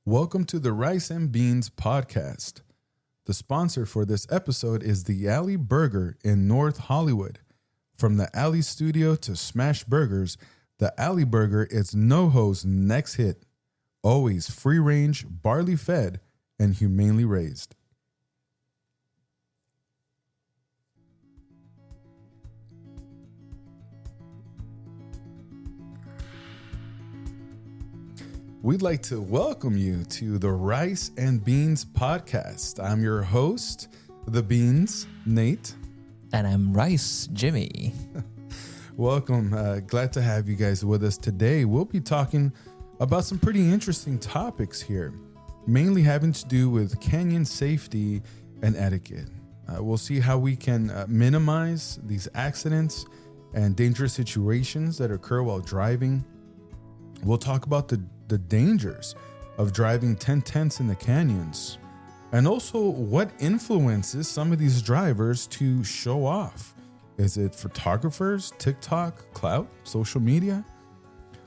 Welcome to the Rice and Beans podcast. The sponsor for this episode is the Alley Burger in North Hollywood. From the Alley Studio to Smash Burgers, the Alley Burger is NoHo's next hit. Always free range, barley fed, and humanely raised. We'd like to welcome you to the Rice and Beans podcast. I'm your host, The Beans, Nate. And I'm Rice, Jimmy. Welcome. Glad to have you guys with us today. We'll be talking about some pretty interesting topics here, mainly having to do with canyon safety and etiquette. We'll see how we can minimize these accidents and dangerous situations that occur while driving. We'll talk about the dangers of driving 10/10ths in the canyons, and also what influences some of these drivers to show off. Is it photographers, TikTok, clout, social media?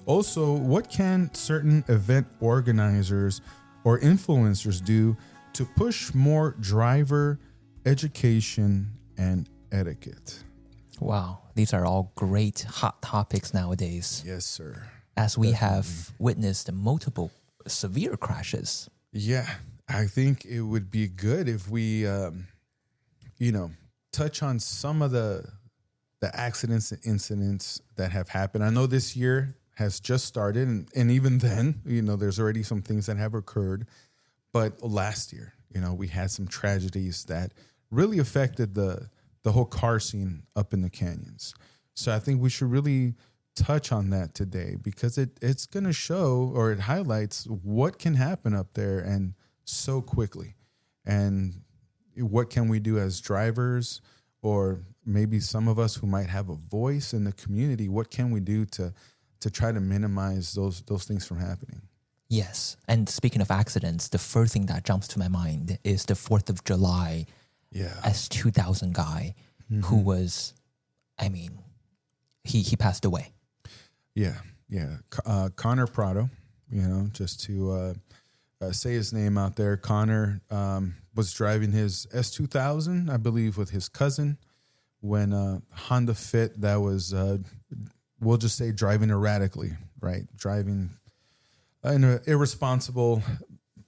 Also, what can certain event organizers or influencers do to push more driver education and etiquette? Wow, these are all great hot topics nowadays. Yes, sir. As we have witnessed multiple severe crashes. Yeah, I think it would be good if we, touch on some of the accidents and incidents that have happened. I know this year has just started, and even then, there's already some things that have occurred. But last year, we had some tragedies that really affected the whole car scene up in the canyons. So I think we should really touch on that today, because it's going to show, or it highlights what can happen up there and so quickly, and what can we do as drivers, or maybe some of us who might have a voice in the community. What can we do to try to minimize those things from happening? Yes. And speaking of accidents, the first thing that jumps to my mind is the 4th of July S2000 guy who was, he passed away. Yeah. Connor Prado, just to say his name out there. Connor was driving his S2000, I believe, with his cousin when Honda Fit that was, we'll just say, driving erratically, right? Driving in an irresponsible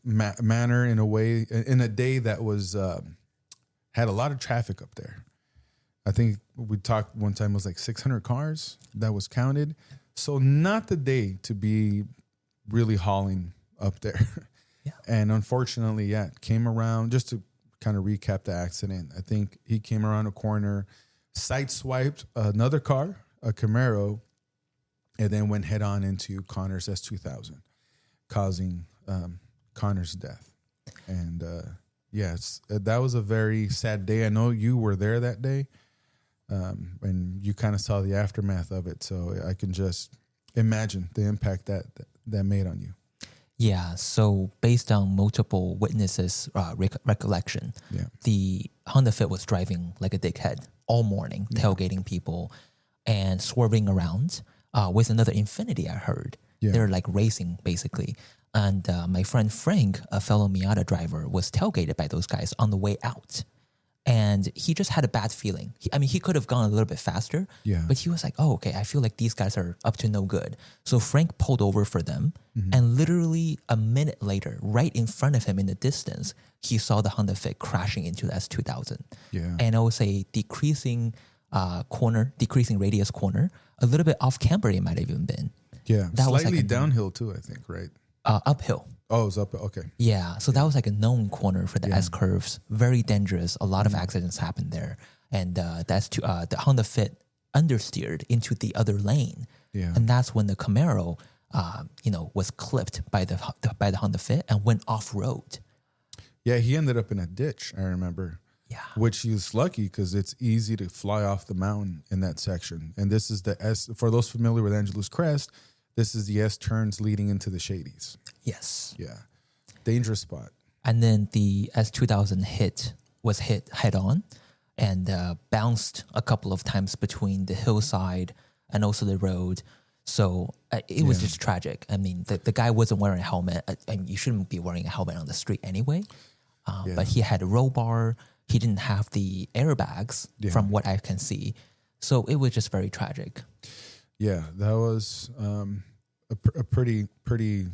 manner, in a way, in a day that was had a lot of traffic up there. I think we talked one time, it was like 600 cars that was counted. So not the day to be really hauling up there. Yeah. And unfortunately, came around, just to kind of recap the accident. I think he came around a corner, sideswiped another car, a Camaro, and then went head on into Connor's S2000, causing Connor's death. And that was a very sad day. I know you were there that day. And you kind of saw the aftermath of it, so I can just imagine the impact that made on you. Yeah, so based on multiple witnesses' recollection, the Honda Fit was driving like a dickhead all morning, tailgating people and swerving around with another Infiniti, I heard. Yeah. They're like racing, basically. And my friend Frank, a fellow Miata driver, was tailgated by those guys on the way out. And he just had a bad feeling. He could have gone a little bit faster, but he was like, oh, okay, I feel like these guys are up to no good. So Frank pulled over for them, and literally a minute later, right in front of him in the distance, he saw the Honda Fit crashing into the S2000. Yeah. And it was a decreasing radius corner, a little bit off camber it might have even been. Yeah, that slightly was like downhill too, I think, right? Uphill. Oh, it's up. Okay. Yeah. So that was like a known corner for the S curves. Very dangerous. A lot of accidents happened there. And the Honda Fit understeered into the other lane. Yeah. And that's when the Camaro, was clipped by the Honda Fit and went off road. Yeah. He ended up in a ditch, I remember. Yeah. Which he was lucky, because it's easy to fly off the mountain in that section. And this is the S, for those familiar with Angeles Crest, this is the S turns leading into the Shadies. Yes. Yeah. Dangerous spot. And then the S2000 was hit head on and bounced a couple of times between the hillside and also the road. So it was just tragic. I mean, the guy wasn't wearing a helmet. And you shouldn't be wearing a helmet on the street anyway. But he had a roll bar. He didn't have the airbags from what I can see. So it was just very tragic. Yeah, that was a pretty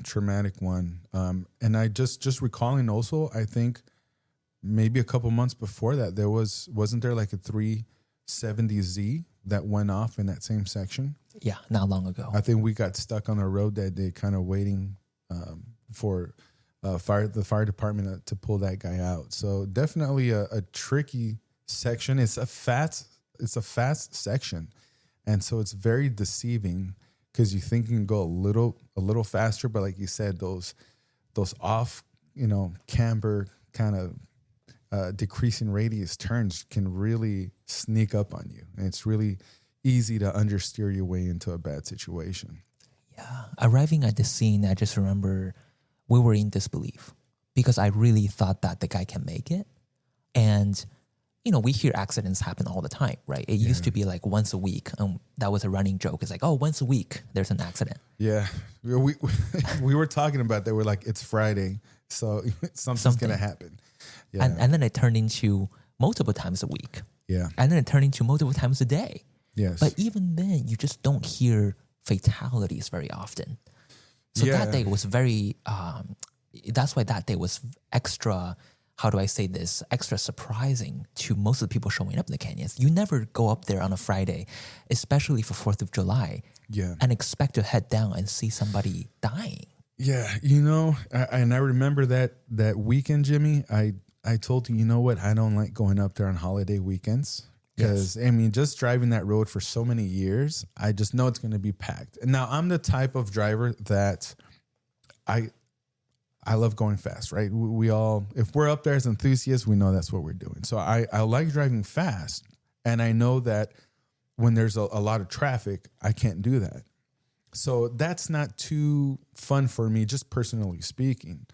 traumatic one. And I just recalling also, I think maybe a couple months before that, wasn't there like a 370Z that went off in that same section? Yeah, not long ago. I think we got stuck on the road that day, kind of waiting for the fire department to pull that guy out. So definitely a tricky section. It's a fast section, and so it's very deceiving because you think you can go a little faster, but like you said, those off camber kind of decreasing radius turns can really sneak up on you, and it's really easy to understeer your way into a bad situation. Yeah. Arriving at the scene, I just remember we were in disbelief because I really thought that the guy can make it. And, we hear accidents happen all the time, right? It used to be like once a week. That was a running joke. It's like, oh, once a week, there's an accident. Yeah. We were talking about that. We're like, it's Friday, so something's going to happen. Yeah. And then it turned into multiple times a week. Yeah. And then it turned into multiple times a day. Yes. But even then, you just don't hear fatalities very often. So that day was very, that's why that day was extra, how do I say this, extra surprising to most of the people showing up in the canyons. You never go up there on a Friday, especially for 4th of July, and expect to head down and see somebody dying. Yeah. And I remember that weekend, Jimmy, I told you, you know what, I don't like going up there on holiday weekends. Because, I mean, just driving that road for so many years, I just know it's going to be packed. And now I'm the type of driver that I love going fast, right? We all, if we're up there as enthusiasts, we know that's what we're doing. So I like driving fast. And I know that when there's a lot of traffic, I can't do that. So that's not too fun for me, just personally speaking.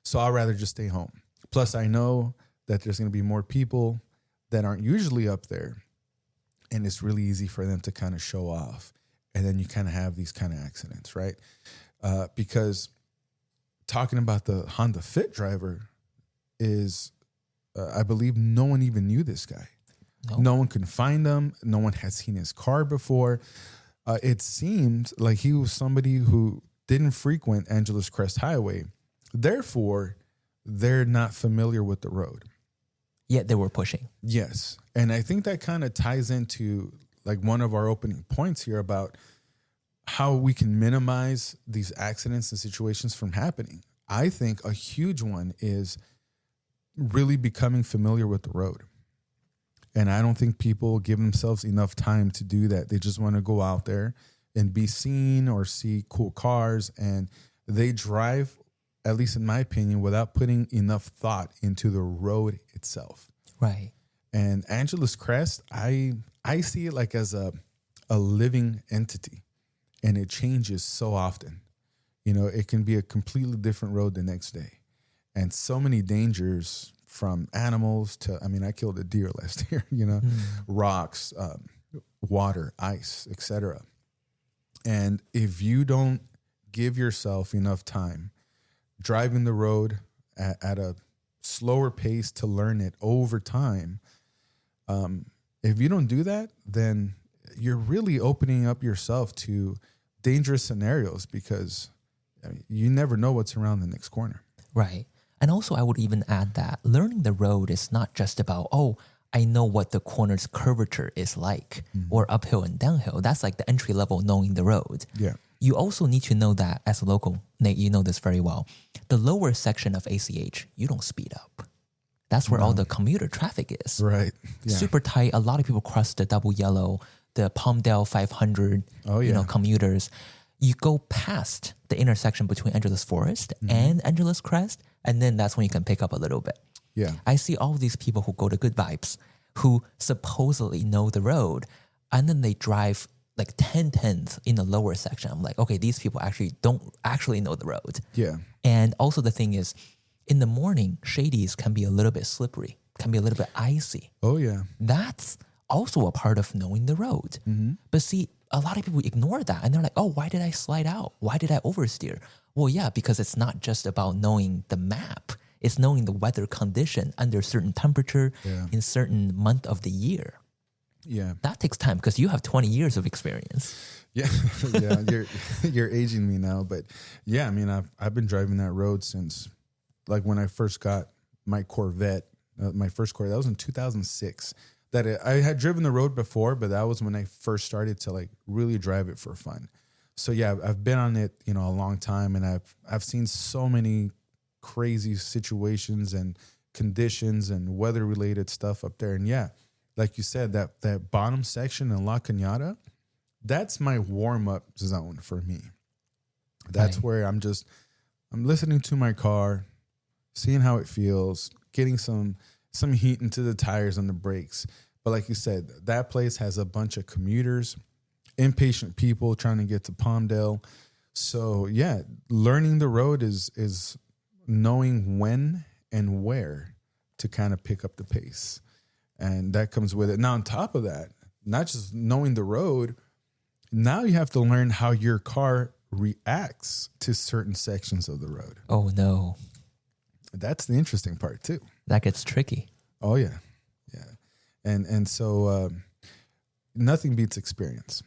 So I'd rather just stay home. Plus, I know that there's going to be more people that aren't usually up there, and it's really easy for them to kind of show off, and then you kind of have these kind of accidents, right? Because talking about the Honda Fit driver is, I believe no one even knew this guy. No one can find him. No one has seen his car before. It seemed like he was somebody who didn't frequent Angeles Crest Highway. Therefore, they're not familiar with the road. Yet they were pushing. Yes. And I think that kind of ties into like one of our opening points here about how we can minimize these accidents and situations from happening. I think a huge one is really becoming familiar with the road. And I don't think people give themselves enough time to do that. They just want to go out there and be seen or see cool cars. And they drive, at least in my opinion, without putting enough thought into the road itself. Right. And Angeles Crest, I see it like as a living entity, and it changes so often. It can be a completely different road the next day, and so many dangers from animals to, I killed a deer last year, rocks, water, ice, etc. And if you don't give yourself enough time driving the road at a slower pace to learn it over time, if you don't do that, then you're really opening up yourself to dangerous scenarios because you never know what's around the next corner. Right. And also I would even add that learning the road is not just about, I know what the corner's curvature is like, or uphill and downhill. That's like the entry level knowing the road. Yeah. You also need to know that as a local, Nate, you know this very well. The lower section of ACH, you don't speed up. That's where all the commuter traffic is. Right. Yeah. Super tight. A lot of people cross the double yellow, the Palmdale 500, commuters. You go past the intersection between Angeles Forest and Angeles Crest, and then that's when you can pick up a little bit. Yeah. I see all these people who go to Good Vibes who supposedly know the road, and then they drive like 10 tenths in the lower section. I'm like, okay, these people actually don't actually know the road. Yeah. And also the thing is, in the morning, shadies can be a little bit slippery, can be a little bit icy. Oh, yeah. That's also a part of knowing the road. But see, a lot of people ignore that. And they're like, oh, why did I slide out? Why did I oversteer? Well, yeah, because it's not just about knowing the map. It's knowing the weather condition under certain temperature in certain month of the year. Yeah. That takes time because you have 20 years of experience. Yeah. Yeah. You're aging me now. But yeah, I mean, I've been driving that road since like when I first got my Corvette, my first Corvette, that was in 2006. I had driven the road before, but that was when I first started to like really drive it for fun. So yeah, I've been on it, a long time, and I've seen so many crazy situations and conditions and weather related stuff up there. And yeah, like you said, that bottom section in La Cañada, that's my warm up zone for me. That's where I'm listening to my car, seeing how it feels, getting some heat into the tires and the brakes. But like you said, that place has a bunch of commuters, impatient people trying to get to Palmdale. So yeah, learning the road is knowing when and where to kind of pick up the pace. And that comes with it. Now, on top of that, not just knowing the road, now you have to learn how your car reacts to certain sections of the road. Oh, no. That's the interesting part, too. That gets tricky. Oh, yeah. Yeah. And so nothing beats experience.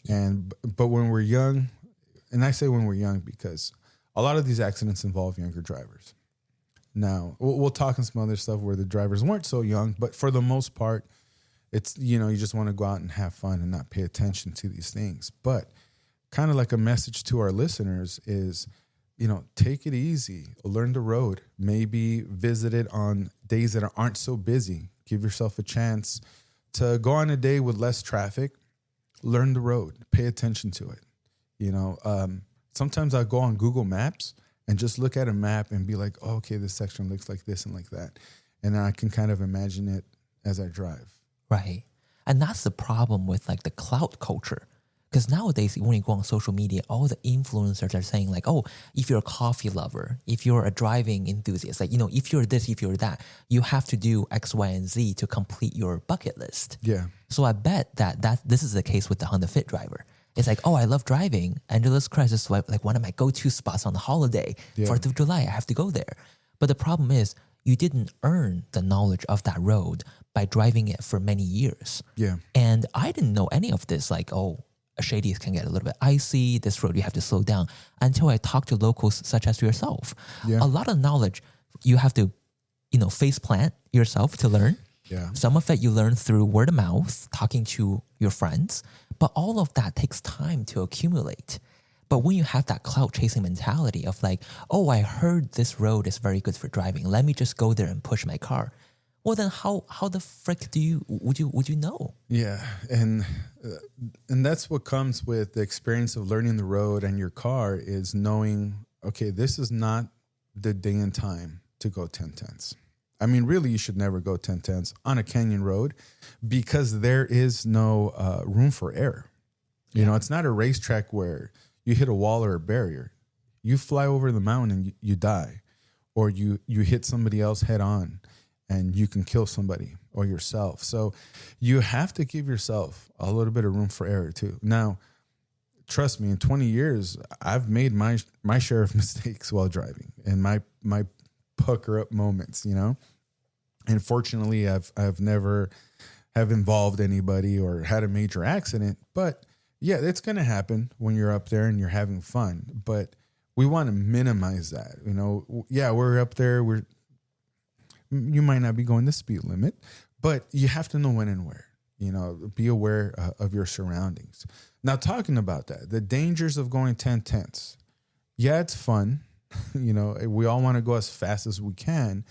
But when we're young, and I say when we're young because a lot of these accidents involve younger drivers. Now, we'll talk on some other stuff where the drivers weren't so young, but for the most part, it's, you just want to go out and have fun and not pay attention to these things. But kind of like a message to our listeners is, take it easy, learn the road, maybe visit it on days that aren't so busy. Give yourself a chance to go on a day with less traffic, learn the road, pay attention to it. Sometimes I go on Google Maps and just look at a map and be like, oh, okay, this section looks like this and like that. And I can kind of imagine it as I drive. Right. And that's the problem with like the clout culture. Because nowadays, when you go on social media, all the influencers are saying like, oh, if you're a coffee lover, if you're a driving enthusiast, like, if you're this, if you're that, you have to do X, Y, and Z to complete your bucket list. Yeah. So I bet that this is the case with the Honda Fit driver. It's like, oh, I love driving. Angeles Crest is like one of my go-to spots on the holiday. 4th of July, I have to go there. But the problem is you didn't earn the knowledge of that road by driving it for many years. Yeah. And I didn't know any of this, like, oh, shady can get a little bit icy. This road, you have to slow down, until I talked to locals such as yourself. Yeah. A lot of knowledge you have to, face plant yourself to learn. Yeah. Some of it you learn through word of mouth, talking to your friends, but all of that takes time to accumulate. But when you have that clout chasing mentality of like, oh, I heard this road is very good for driving, let me just go there and push my car. Well, then how the frick would you know? Yeah, and that's what comes with the experience of learning the road and your car is knowing, okay, this is not the day and time to go 10/10s. I mean, really, you should never go 10/10s on a canyon road because there is no room for error. It's not a racetrack where you hit a wall or a barrier. You fly over the mountain and you die, or you hit somebody else head on and you can kill somebody or yourself. So you have to give yourself a little bit of room for error too. Now, trust me, in 20 years, I've made my share of mistakes while driving and my pucker up moments, And fortunately, I've never have involved anybody or had a major accident. But yeah, it's going to happen when you're up there and you're having fun. But we want to minimize that. Yeah, we're up there. You might not be going the speed limit, but you have to know when and where. Be aware of your surroundings. Now, talking about that, the dangers of going 10/10s. Yeah, it's fun. We all want to go as fast as we can,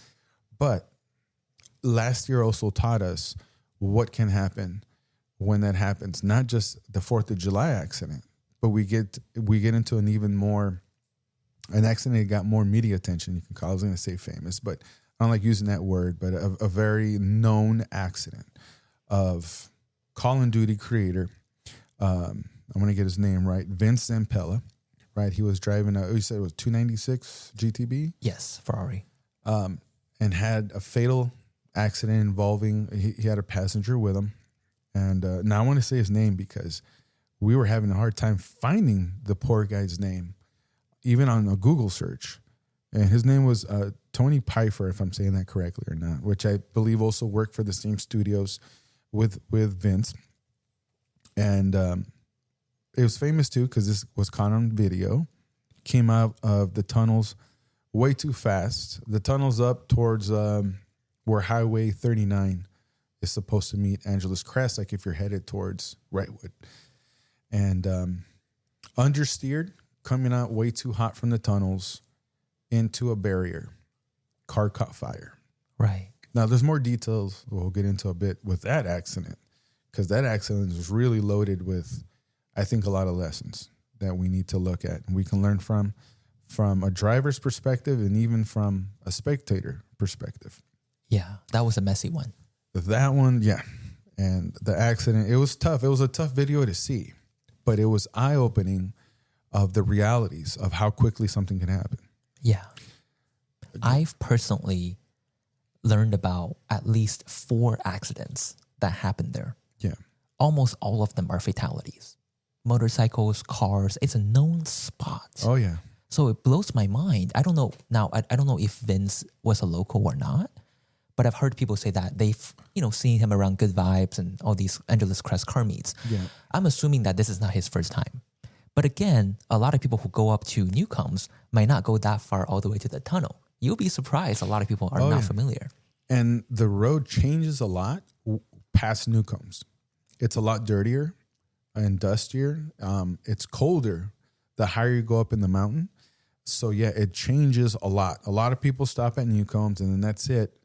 but last year also taught us what can happen when that happens. Not just the 4th of July accident, but we get into an accident that got more media attention. You can call it, I was going to say famous, but I don't like using that word, but a very known accident of Call of Duty creator. I'm going to get his name right. Vince Zampella, right? He was driving you said it was 296 GTB? Yes, Ferrari. And had a fatal accident involving, he had a passenger with him. And now I want to say his name because we were having a hard time finding the poor guy's name, even on a Google search. And his name was Tony Pfeiffer, if I'm saying that correctly or not, which I believe also worked for the same studios with Vince. And it was famous too because this was caught on video. Came out of the tunnels way too fast. The tunnel's up towards where Highway 39 is supposed to meet Angeles Crest, like if you're headed towards Wrightwood. And understeered, coming out way too hot from the tunnels into a barrier. Car caught fire. Right. Now, there's more details we'll get into a bit with that accident, because that accident is really loaded with, I think, a lot of lessons that we need to look at and we can learn from a driver's perspective and even from a spectator perspective. Yeah, that was a messy one. That one, yeah. And the accident, it was tough. It was a tough video to see, but it was eye-opening of the realities of how quickly something can happen. Yeah. I've personally learned about at least 4 accidents that happened there. Yeah. Almost all of them are fatalities. Motorcycles, cars, it's a known spot. Oh, yeah. So it blows my mind. I don't know now. I don't know if Vince was a local or not, but I've heard people say that they've seen him around Good Vibes and all these Angeles Crest car meets. Yeah. I'm assuming that this is not his first time. But again, a lot of people who go up to Newcombs might not go that far all the way to the tunnel. You'll be surprised. A lot of people are not familiar. And the road changes a lot past Newcombs. It's a lot dirtier and dustier. It's colder the higher you go up in the mountain. So, yeah, it changes a lot. A lot of people stop at Newcombs and then that's it.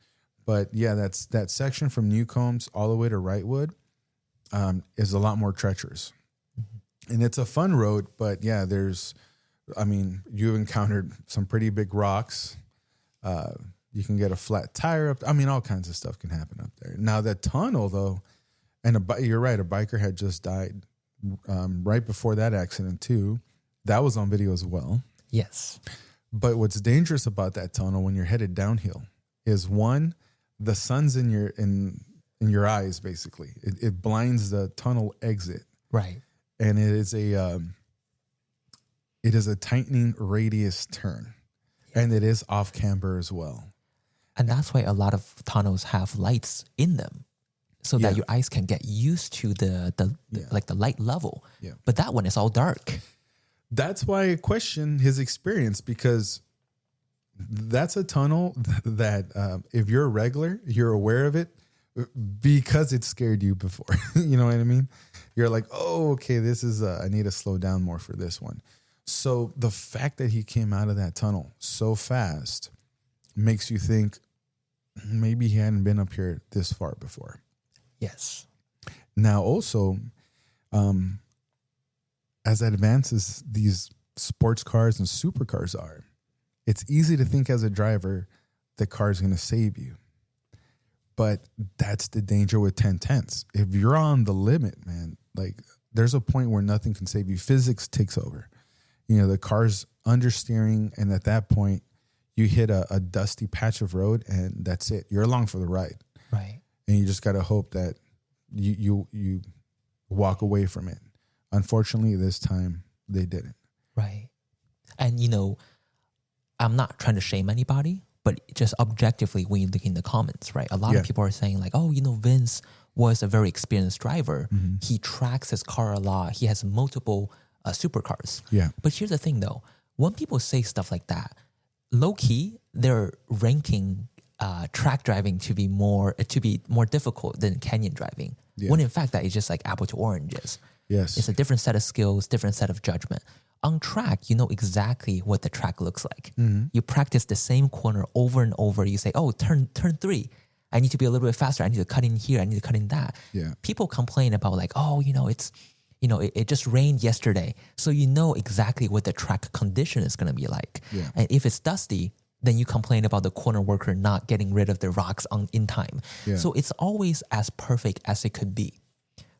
But, yeah, that section from Newcombs all the way to Wrightwood is a lot more treacherous. Mm-hmm. And it's a fun road, but, yeah, you've encountered some pretty big rocks. You can get a flat tire up. All kinds of stuff can happen up there. Now, that tunnel, though, and you're right, a biker had just died right before that accident, too. That was on video as well. Yes. But what's dangerous about that tunnel when you're headed downhill is, one, the sun's in your eyes, basically. It blinds the tunnel exit. Right. And it is a tightening radius turn. And it is off camber as well. And that's why a lot of tunnels have lights in them so that your eyes can get used to the light level. Yeah. But that one is all dark. That's why I question his experience, because that's a tunnel that if you're a regular, you're aware of it because it scared you before. You know what I mean? You're like, oh, okay, this is, I need to slow down more for this one. So the fact that he came out of that tunnel so fast makes you think maybe he hadn't been up here this far before. Yes. Now also, as advanced as these sports cars and supercars are, it's easy to think as a driver the car is going to save you. But that's the danger with 1010s. If you're on the limit, man, like there's a point where nothing can save you. Physics takes over. The car's understeering, and at that point, you hit a dusty patch of road, and that's it. You're along for the ride. Right. And you just got to hope that you walk away from it. Unfortunately, this time, they didn't. Right. And, I'm not trying to shame anybody, but just objectively, when you look in the comments, right? A lot of people are saying like, oh, Vince was a very experienced driver. Mm-hmm. He tracks his car a lot. He has multiple supercars. Yeah. But here's the thing, though. When people say stuff like that, low key, they're ranking track driving to be more difficult than canyon driving. Yeah. When in fact, that is just like apple to oranges. Yes. It's a different set of skills, different set of judgment. On track, you know exactly what the track looks like. Mm-hmm. You practice the same corner over and over. You say, oh, turn 3. I need to be a little bit faster. I need to cut in here. I need to cut in that. Yeah. People complain about like, oh, it just rained yesterday. So you know exactly what the track condition is going to be like. Yeah. And if it's dusty, then you complain about the corner worker not getting rid of the rocks in time. Yeah. So it's always as perfect as it could be.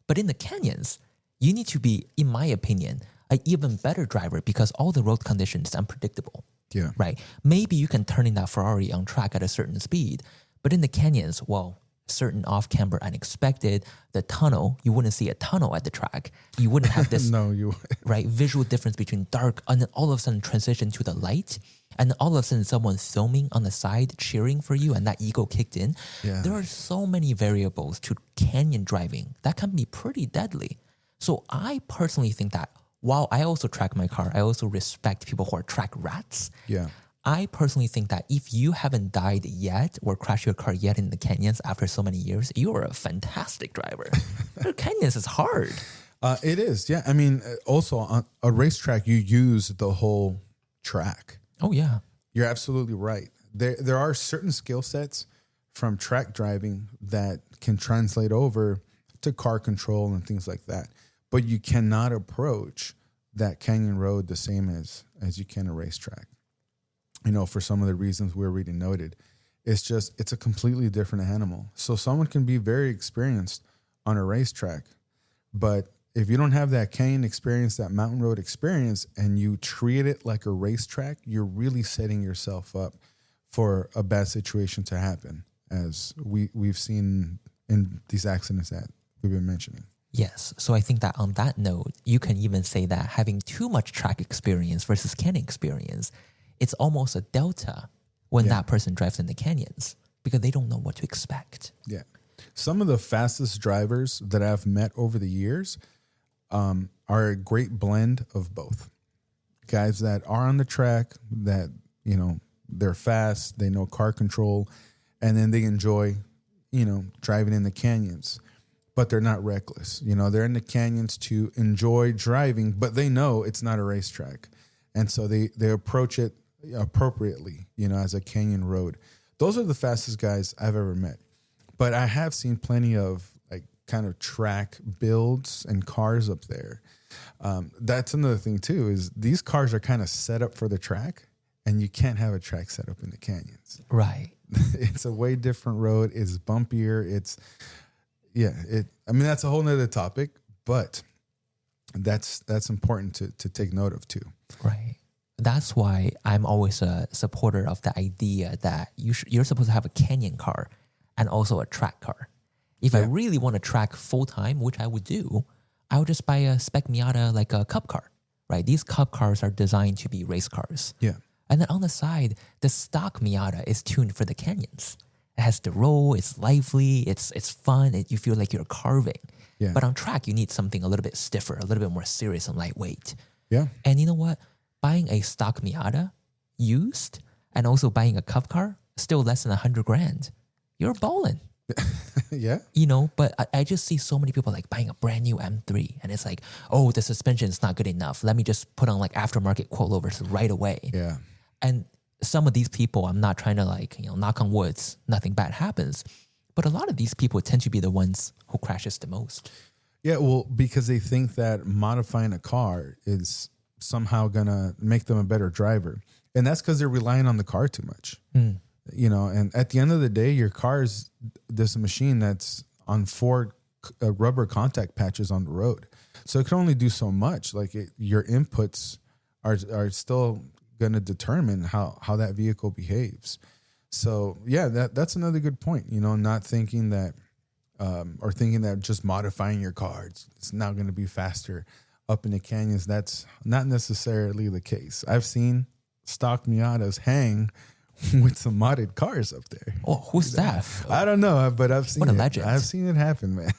But in the canyons, you need to be, in my opinion, an even better driver because all the road conditions are unpredictable. Yeah. Right? Maybe you can turn in that Ferrari on track at a certain speed, but in the canyons, well, certain off-camber unexpected. The tunnel, you wouldn't see a tunnel at the track. You wouldn't have this right visual difference between dark and then all of a sudden transition to the light. And all of a sudden someone filming on the side cheering for you and that ego kicked in. Yeah. There are so many variables to canyon driving that can be pretty deadly. So I personally think that while I also track my car, I also respect people who are track rats. Yeah. I personally think that if you haven't died yet or crashed your car yet in the canyons after so many years, you are a fantastic driver. Canyons is hard. It is, yeah. I mean, also on a racetrack, you use the whole track. Oh, yeah. You're absolutely right. There are certain skill sets from track driving that can translate over to car control and things like that. But you cannot approach that canyon road the same as you can a racetrack. You know, for some of the reasons we already noted. It's a completely different animal. So someone can be very experienced on a racetrack, but if you don't have that canyon experience, that mountain road experience, and you treat it like a racetrack, you're really setting yourself up for a bad situation to happen, as we've seen in these accidents that we've been mentioning. Yes. So I think that on that note, you can even say that having too much track experience versus canyon experience, it's almost a delta when that person drives in the canyons because they don't know what to expect. Yeah. Some of the fastest drivers that I've met over the years are a great blend of both. Guys that are on the track that, you know, they're fast, they know car control, and then they enjoy, you know, driving in the canyons. But they're not reckless. You know, they're in the canyons to enjoy driving, but they know it's not a racetrack. And so they approach it appropriately, you know, as a canyon road. Those are the fastest guys I've ever met. But I have seen plenty of like kind of track builds and cars up there. That's another thing too, is these cars are kind of set up for the track, and you can't have a track set up in the canyons. Right. It's a way different road. It's bumpier. I mean, that's a whole nother topic, but that's important to take note of too. Right. That's why I'm always a supporter of the idea that you're supposed to have a canyon car and also a track car. If I really want to track full time, which I would do, I would just buy a spec Miata, like a cup car, right? These cup cars are designed to be race cars. Yeah. And then on the side, the stock Miata is tuned for the canyons. It has the roll, it's lively, it's fun, you feel like you're carving. Yeah. But on track, you need something a little bit stiffer, a little bit more serious and lightweight. Yeah. And you know what? Buying a stock Miata used and also buying a cup car, still less than $100,000. You're balling. Yeah. You know, but I just see so many people like buying a brand new M3 and it's like, oh, the suspension is not good enough. Let me just put on like aftermarket coilovers right away. Yeah. And some of these people, I'm not trying to like, you know, knock on woods, nothing bad happens. But a lot of these people tend to be the ones who crashes the most. Yeah, well, because they think that modifying a car is somehow going to make them a better driver. And that's because they're relying on the car too much. You know, and at the end of the day, your car is this machine that's on 4 rubber contact patches on the road. So it can only do so much. Like your inputs are still going to determine how that vehicle behaves. So yeah, that's another good point, you know, not thinking that, or thinking that just modifying your car, it's now going to be faster up in the canyons. That's not necessarily the case. I've seen stock Miatas hang with some modded cars up there. Oh, who's that? I don't know, but I've seen what a it. legend. I've seen it happen, man.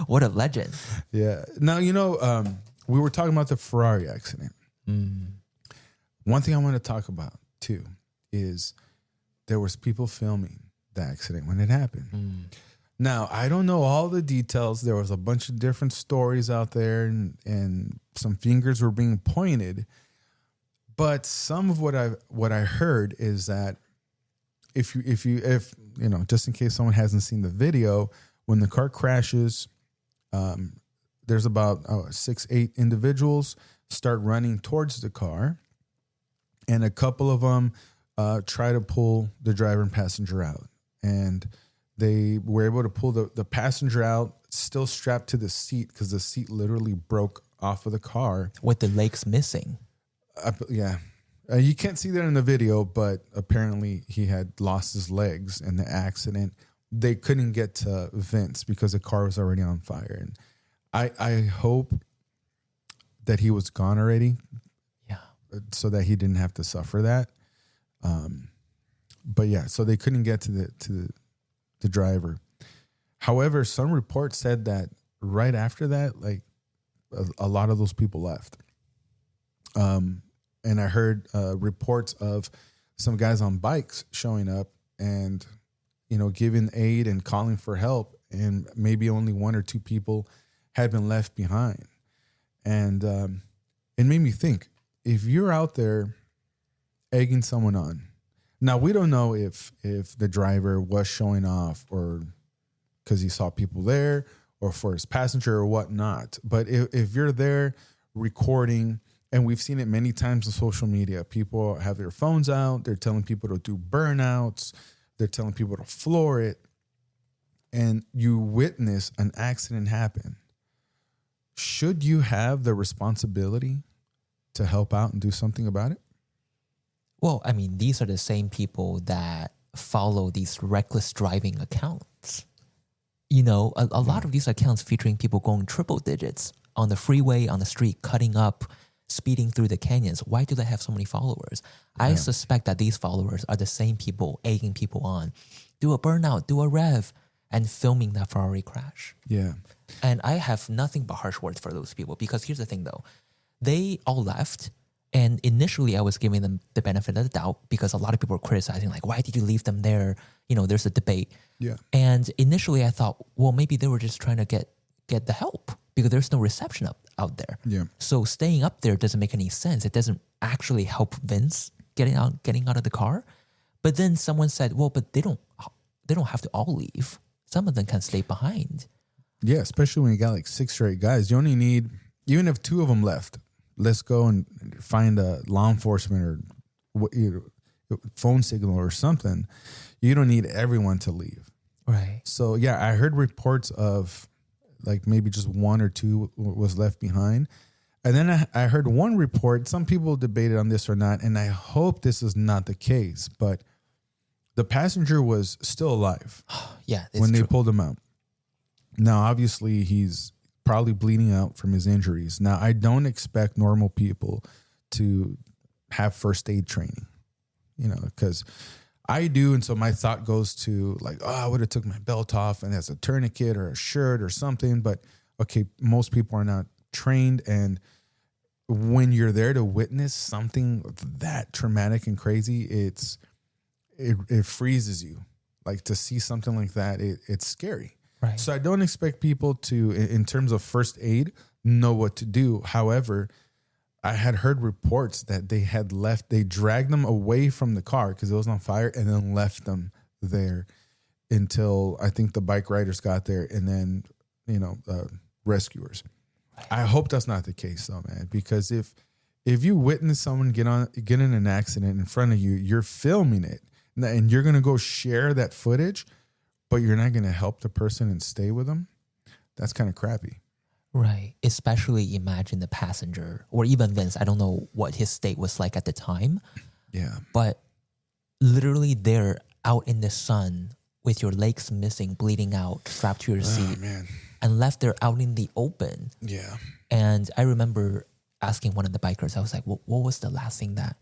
What a legend. Yeah. Now, you know, we were talking about the Ferrari accident. One thing I want to talk about too is there was people filming the accident when it happened. Now, I don't know all the details. There was a bunch of different stories out there and some fingers were being pointed. But some of what I heard is that if you know, just in case someone hasn't seen the video, when the car crashes, there's about 6-8 individuals start running towards the car, and a couple of them try to pull the driver and passenger out, and they were able to pull the passenger out, still strapped to the seat because the seat literally broke off of the car with the legs missing. Yeah. You can't see that in the video, but apparently he had lost his legs in the accident. they couldn't get to Vince because the car was already on fire. And I hope that he was gone already. Yeah. So that he didn't have to suffer that. But yeah, so they couldn't get to the driver. However, some reports said that right after that, like a lot of those people left. And I heard reports of some guys on bikes showing up and, giving aid and calling for help. And maybe only one or two people had been left behind. And it made me think, if you're out there egging someone on, now we don't know if the driver was showing off or because he saw people there or for his passenger or whatnot. But if you're there recording, and we've seen it many times on social media, people have their phones out. They're telling people to do burnouts. They're telling people to floor it. And you witness an accident happen. Should you have the responsibility to help out and do something about it? Well, I mean, these are the same people that follow these reckless driving accounts. A lot of these accounts featuring people going triple digits on the freeway, on the street, cutting up, speeding through the canyons. Why do they have so many followers? Yeah. I suspect that these followers are the same people egging people on. Do a burnout, do a rev, and filming that Ferrari crash. Yeah. And I have nothing but harsh words for those people because here's the thing though. They all left, and initially I was giving them the benefit of the doubt because a lot of people were criticizing, like, why did you leave them there? There's a debate. Yeah. And initially I thought, well, maybe they were just trying to get the help because there's no reception out there. Yeah. So staying up there doesn't make any sense. It doesn't actually help Vince getting out of the car. But then someone said, well, but they don't have to all leave. Some of them can stay behind. Yeah, especially when you got like 6 or 8 guys. You only need, even if 2 of them left, let's go and find a law enforcement or phone signal or something. You don't need everyone to leave. Right. So yeah, I heard reports of like maybe just 1 or 2 was left behind. And then I heard one report, some people debated on this or not, and I hope this is not the case, but the passenger was still alive. Yeah, when they pulled him out. Now, obviously, he's probably bleeding out from his injuries. Now, I don't expect normal people to have first aid training, because I do. And so my thought goes to like, I would have took my belt off and as a tourniquet or a shirt or something. But okay, most people are not trained. And when you're there to witness something that traumatic and crazy, it freezes you. Like to see something like that, it's scary. Right. So I don't expect people to, in terms of first aid, know what to do. However, I had heard reports that they dragged them away from the car because it was on fire and then left them there until I think the bike riders got there and then, rescuers. I hope that's not the case though, man, because if you witness someone get in an accident in front of you, you're filming it and you're going to go share that footage, but you're not going to help the person and stay with them. That's kind of crappy. Right. Especially imagine the passenger or even Vince. I don't know what his state was like at the time. Yeah. But literally they're out in the sun with your legs missing, bleeding out, strapped to your seat. Man. And left there out in the open. Yeah. And I remember asking one of the bikers, I was like, what was the last thing that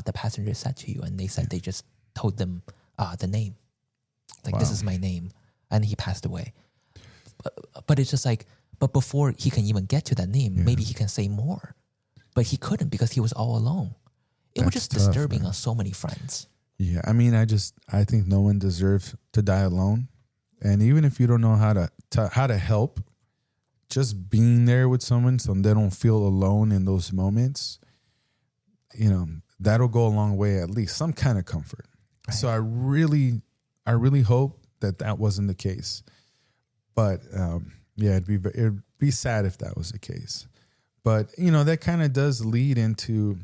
the passenger said to you? And they said they just told them the name. Like, this is my name. And he passed away. But it's just like, but before he can even get to that name, maybe he can say more. But he couldn't because he was all alone. It was just disturbing on so many fronts. Yeah, I mean, I think no one deserves to die alone. And even if you don't know how to help, just being there with someone so they don't feel alone in those moments, that'll go a long way, at least some kind of comfort. Right. So I really hope that wasn't the case. But it'd be sad if that was the case. But, that kind of does lead into,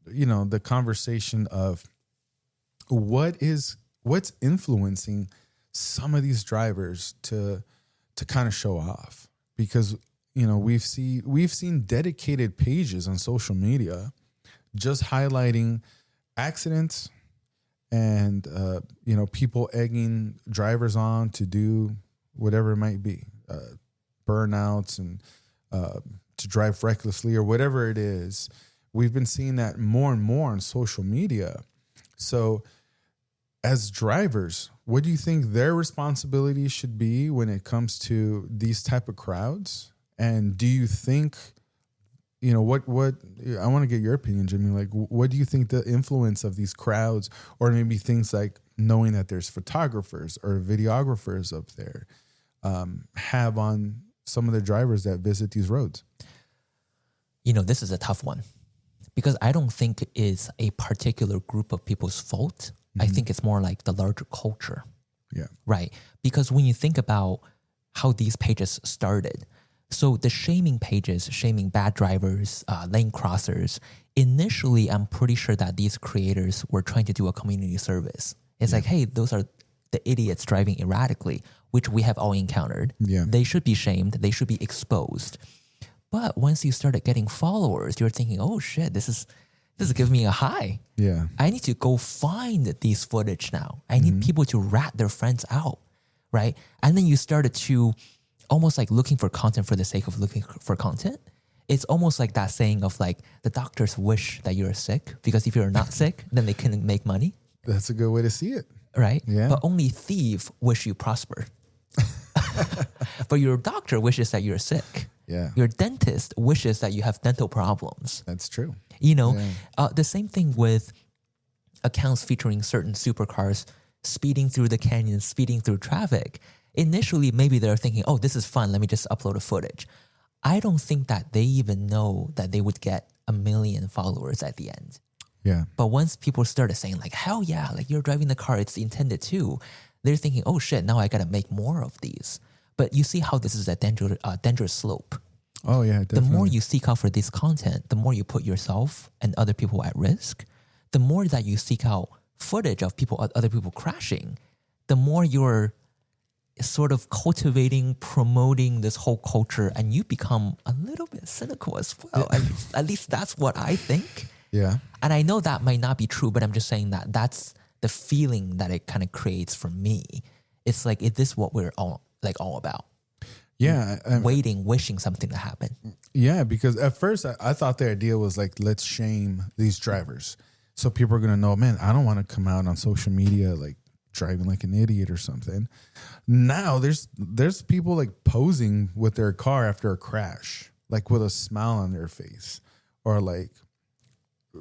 the conversation of what's influencing some of these drivers to kind of show off. Because, we've seen dedicated pages on social media just highlighting accidents and people egging drivers on to do whatever it might be, burnouts and to drive recklessly or whatever it is. We've been seeing that more and more on social media. So as drivers, what do you think their responsibility should be when it comes to these type of crowds? And do you think, what I want to get your opinion, Jimmy, like what do you think the influence of these crowds, or maybe things like knowing that there's photographers or videographers up there, have on some of the drivers that visit these roads? This is a tough one because I don't think it's a particular group of people's fault. I think it's more like the larger culture. Yeah. Right. Because when you think about how these pages started, so the shaming pages, shaming bad drivers, lane crossers, initially, I'm pretty sure that these creators were trying to do a community service. It's like, hey, those are the idiots driving erratically, which we have all encountered. Yeah. They should be shamed. They should be exposed. But once you started getting followers, you're thinking, oh shit, this is giving me a high. Yeah. I need to go find these footage now. I need people to rat their friends out, right? And then you started to almost like looking for content for the sake of looking for content. It's almost like that saying of like the doctors wish that you're sick because if you're not sick, then they can make money. That's a good way to see it. Right? Yeah. But only thief wish you prosper. But your doctor wishes that you're sick. Yeah. Your dentist wishes that you have dental problems. That's true. The same thing with accounts featuring certain supercars speeding through the canyon, speeding through traffic. Initially, maybe they're thinking, oh, this is fun. Let me just upload a footage. I don't think that they even know that they would get 1 million followers at the end. Yeah. But once people started saying like, hell yeah, like you're driving the car, it's intended to, they're thinking, oh shit, now I got to make more of these. But you see how this is a dangerous slope. Oh yeah, definitely. The more you seek out for this content, the more you put yourself and other people at risk. The more that you seek out footage of other people crashing, the more you're sort of cultivating, promoting this whole culture, and you become a little bit cynical as well. At least that's what I think. Yeah. And I know that might not be true, but I'm just saying that that's the feeling that it kind of creates for me. It's like, is this what we're all about? Yeah. Wishing something to happen. Yeah, because at first I thought the idea was like, let's shame these drivers. So people are going to know, man, I don't want to come out on social media like driving like an idiot or something. Now there's people like posing with their car after a crash, like with a smile on their face. Or like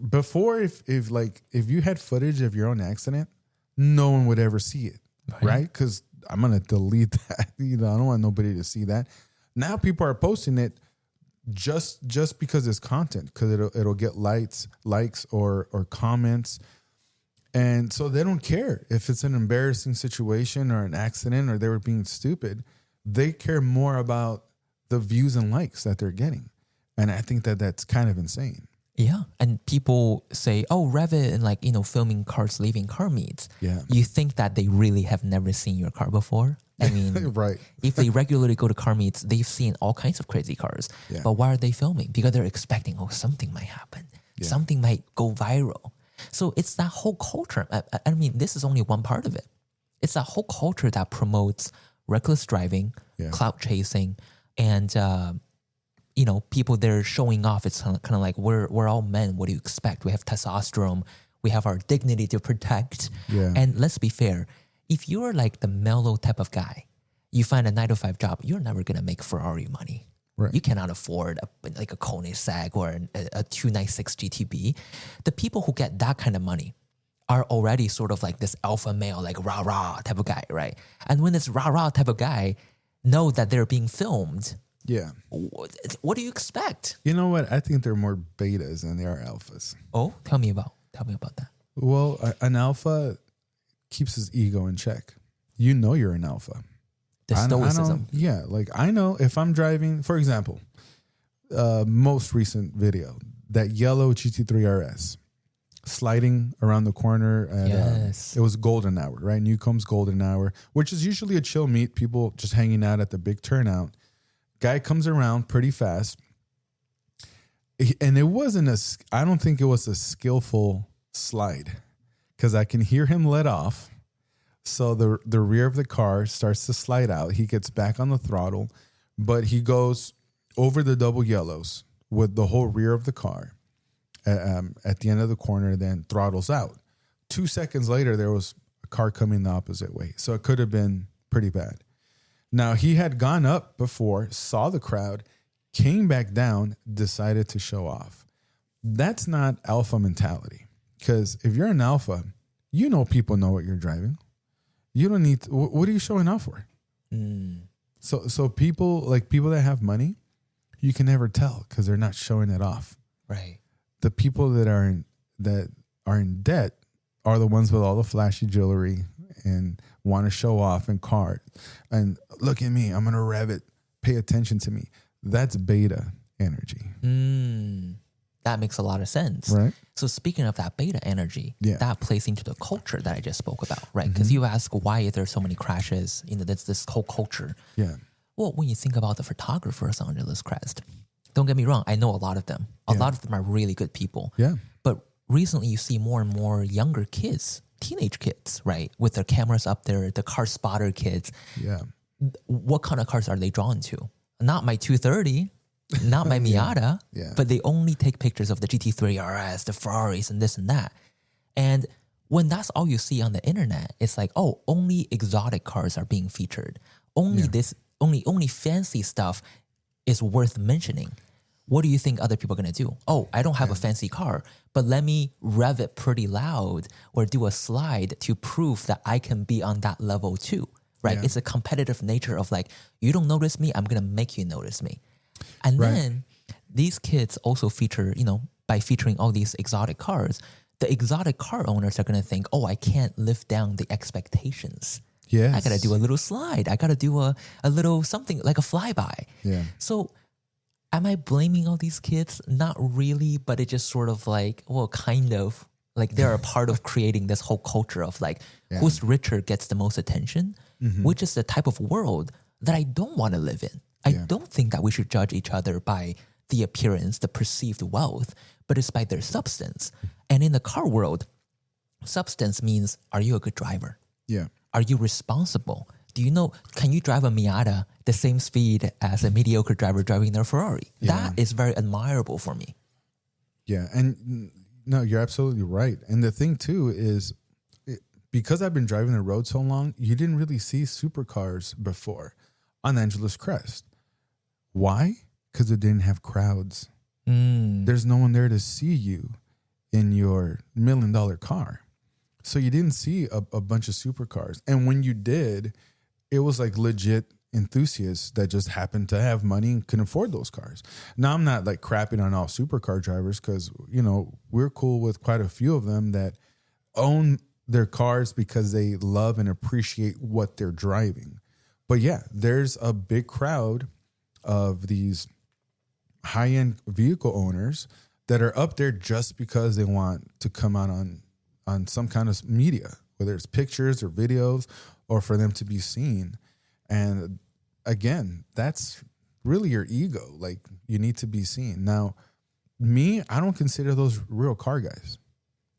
before, if you had footage of your own accident, no one would ever see it, right? Because I'm going to delete that. I don't want nobody to see that. Now people are posting it just because it's content, because it'll get likes or comments. And so they don't care if it's an embarrassing situation or an accident or they were being stupid. They care more about the views and likes that they're getting. And I think that that's kind of insane. Yeah. And people say, oh, Revit and filming cars leaving car meets. Yeah. You think that they really have never seen your car before. I mean, right. If they regularly go to car meets, they've seen all kinds of crazy cars. Yeah. But why are they filming? Because they're expecting, something might happen. Yeah. Something might go viral. So it's that whole culture. I mean, this is only one part of it. It's that whole culture that promotes reckless driving, clout chasing, and people they're showing off. It's kind of like we're all men. What do you expect? We have testosterone. We have our dignity to protect. Yeah. And let's be fair. If you're like the mellow type of guy, you find a 9-to-5 job, you're never gonna make Ferrari money. Right. You cannot afford a Koenigsegg or a 296 GTB. The people who get that kind of money are already sort of like this alpha male, like rah-rah type of guy, right? And when this rah-rah type of guy know that they're being filmed, yeah, what do you expect? You know what? I think they're more betas than they are alphas. Oh, tell me about that. Well, an alpha keeps his ego in check. You know you're an alpha. The stoicism. I know if I'm driving, for example, most recent video, that yellow GT3 RS sliding around the corner at, it was golden hour, right? Newcomb's golden hour, which is usually a chill meet, people just hanging out at the big turnout. Guy comes around pretty fast. And it wasn't I don't think it was a skillful slide, because I can hear him let off. So the rear of the car starts to slide out. He gets back on the throttle, but he goes over the double yellows with the whole rear of the car at the end of the corner, then throttles out. 2 seconds later, there was a car coming the opposite way. So it could have been pretty bad. Now, he had gone up before, saw the crowd, came back down, decided to show off. That's not alpha mentality. Because if you're an alpha, you know people know what you're driving. You don't need to, what are you showing off for? So people that have money, you can never tell because they're not showing it off. Right. The people that are in debt are the ones with all the flashy jewelry and want to show off in cars. And look at me, I'm going to rev it. Pay attention to me. That's beta energy. That makes a lot of sense. Right. So speaking of that beta energy, that plays into the culture that I just spoke about, right? Because you ask why are there so many crashes in this whole culture. Yeah. Well, when you think about the photographers on this Crest, don't get me wrong, I know a lot of them. A lot of them are really good people. Yeah. But recently you see more and more younger kids, teenage kids, right? With their cameras up there, the car spotter kids. Yeah. What kind of cars are they drawn to? Not my 230. Not my Miata, but they only take pictures of the GT3 RS, the Ferraris, and this and that. And when that's all you see on the internet, it's like, oh, only exotic cars are being featured. Only fancy stuff is worth mentioning. What do you think other people are going to do? Oh, I don't have a fancy car, but let me rev it pretty loud or do a slide to prove that I can be on that level too, right? It's a competitive nature of like, you don't notice me, I'm going to make you notice me. And then these kids also feature, by featuring all these exotic cars, the exotic car owners are going to think, oh, I can't lift down the expectations. Yes. I got to do a little slide. I got to do a little something like a flyby. Yeah. So am I blaming all these kids? Not really, but it just sort of like, well, kind of like they're a part of creating this whole culture of like who's richer gets the most attention, which is the type of world that I don't want to live in. I don't think that we should judge each other by the appearance, the perceived wealth, but it's by their substance. And in the car world, substance means, are you a good driver? Yeah. Are you responsible? Can you drive a Miata the same speed as a mediocre driver driving their Ferrari? Yeah. That is very admirable for me. Yeah. And no, you're absolutely right. And the thing too is because I've been driving the road so long, you didn't really see supercars before on Angeles Crest. Why? Because it didn't have crowds. There's no one there to see you in your $1 million car. So you didn't see a bunch of supercars. And when you did, it was like legit enthusiasts that just happened to have money and can afford those cars. Now, I'm not like crapping on all supercar drivers because, we're cool with quite a few of them that own their cars because they love and appreciate what they're driving. But yeah, there's a big crowd of these high-end vehicle owners that are up there just because they want to come out on some kind of media, whether it's pictures or videos or for them to be seen. And again, that's really your ego. Like you need to be seen. Now, me, I don't consider those real car guys.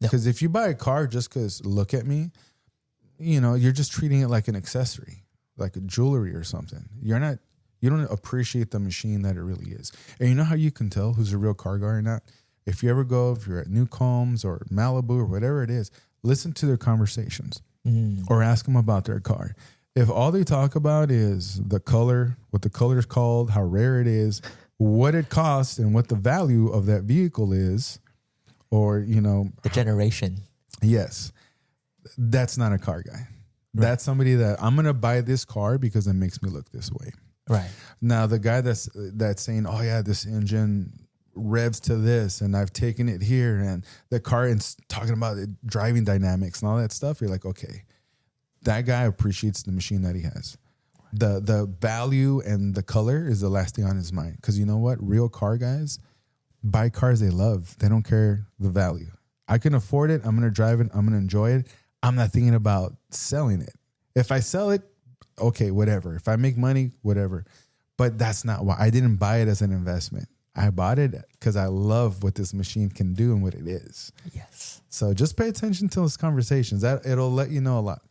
Because if you buy a car just because look at me, you're just treating it like an accessory, like a jewelry or something. You don't appreciate the machine that it really is. And you know how you can tell who's a real car guy or not? If you're at New Combs or Malibu or whatever it is, listen to their conversations or ask them about their car. If all they talk about is the color, what the color is called, how rare it is, what it costs, and what the value of that vehicle is, or, the generation. Yes. That's not a car guy. Right. That's somebody that I'm going to buy this car because it makes me look this way. Right. Now, the guy that's saying, oh, yeah, this engine revs to this and I've taken it here and the car is talking about it, driving dynamics and all that stuff. You're like, okay, that guy appreciates the machine that he has. The value and the color is the last thing on his mind. Because you know what? Real car guys buy cars they love. They don't care the value. I can afford it. I'm going to drive it. I'm going to enjoy it. I'm not thinking about selling it. If I sell it, okay, whatever. If I make money, whatever. But that's not why. I didn't buy it as an investment. I bought it because I love what this machine can do and what it is. Yes. So just pay attention to those conversations. It'll let you know a lot.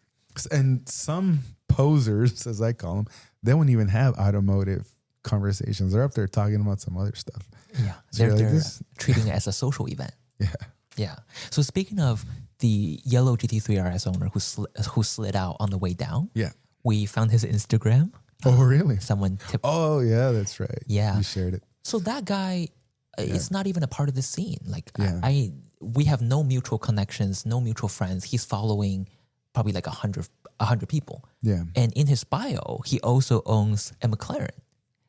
And some posers, as I call them, they won't even have automotive conversations. They're up there talking about some other stuff. Yeah. So They're treating it as a social event. Yeah. Yeah. So speaking of the yellow GT3 RS owner who slid out on the way down, Yeah. we found his Instagram. Oh, really? Someone tipped. Oh, yeah, that's right. Yeah. You shared it. So that guy is not even a part of the scene. Like Yeah. we have no mutual connections, no mutual friends. He's following probably like 100 people. Yeah. And in his bio, he also owns a McLaren,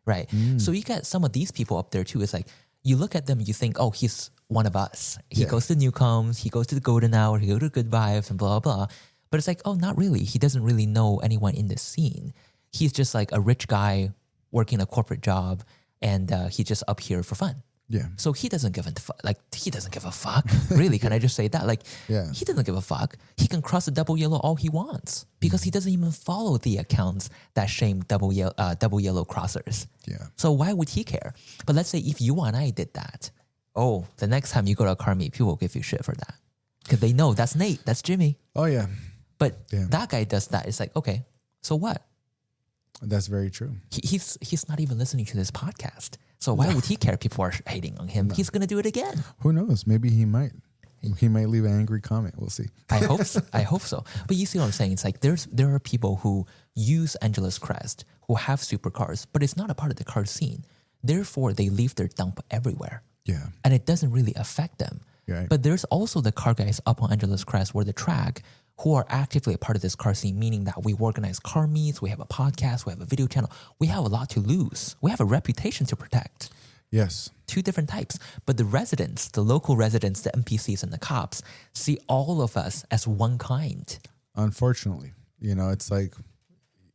right? So you get some of these people up there too. It's like you look at them, you think, oh, he's one of us. He goes to Newcombs, he goes to the Golden Hour, he goes to Good Vibes and blah, blah. But it's like, oh, not really. He doesn't really know anyone in the scene. He's just like a rich guy working a corporate job, and he's just up here for fun. Yeah. So he doesn't give a fuck. Really, can I just say that? Like, Yeah. he doesn't give a fuck. He can cross the double yellow all he wants because he doesn't even follow the accounts that shame double yellow crossers. Yeah. So why would he care? But let's say if you and I did that, oh, the next time you go to a car meet, people will give you shit for that because they know that's Nate, that's Jimmy. Oh, yeah. But that guy does that. It's like, okay, so what? That's very true. He's not even listening to this podcast. So why would he care? People are hating on him. He's going to do it again. Who knows? Maybe he might. He might leave an angry comment. We'll see. I hope so. I hope so. But you see what I'm saying? It's like there are people who use Angeles Crest, who have supercars, but it's not a part of the car scene. Therefore, they leave their dump everywhere. Yeah. And it doesn't really affect them. Right. But there's also the car guys up on Angeles Crest or the track who are actively a part of this car scene, meaning that we organize car meets, we have a podcast, we have a video channel. We have a lot to lose. We have a reputation to protect. Yes. Two different types. But the residents, the local residents, the NPCs and the cops see all of us as one kind. Unfortunately, it's like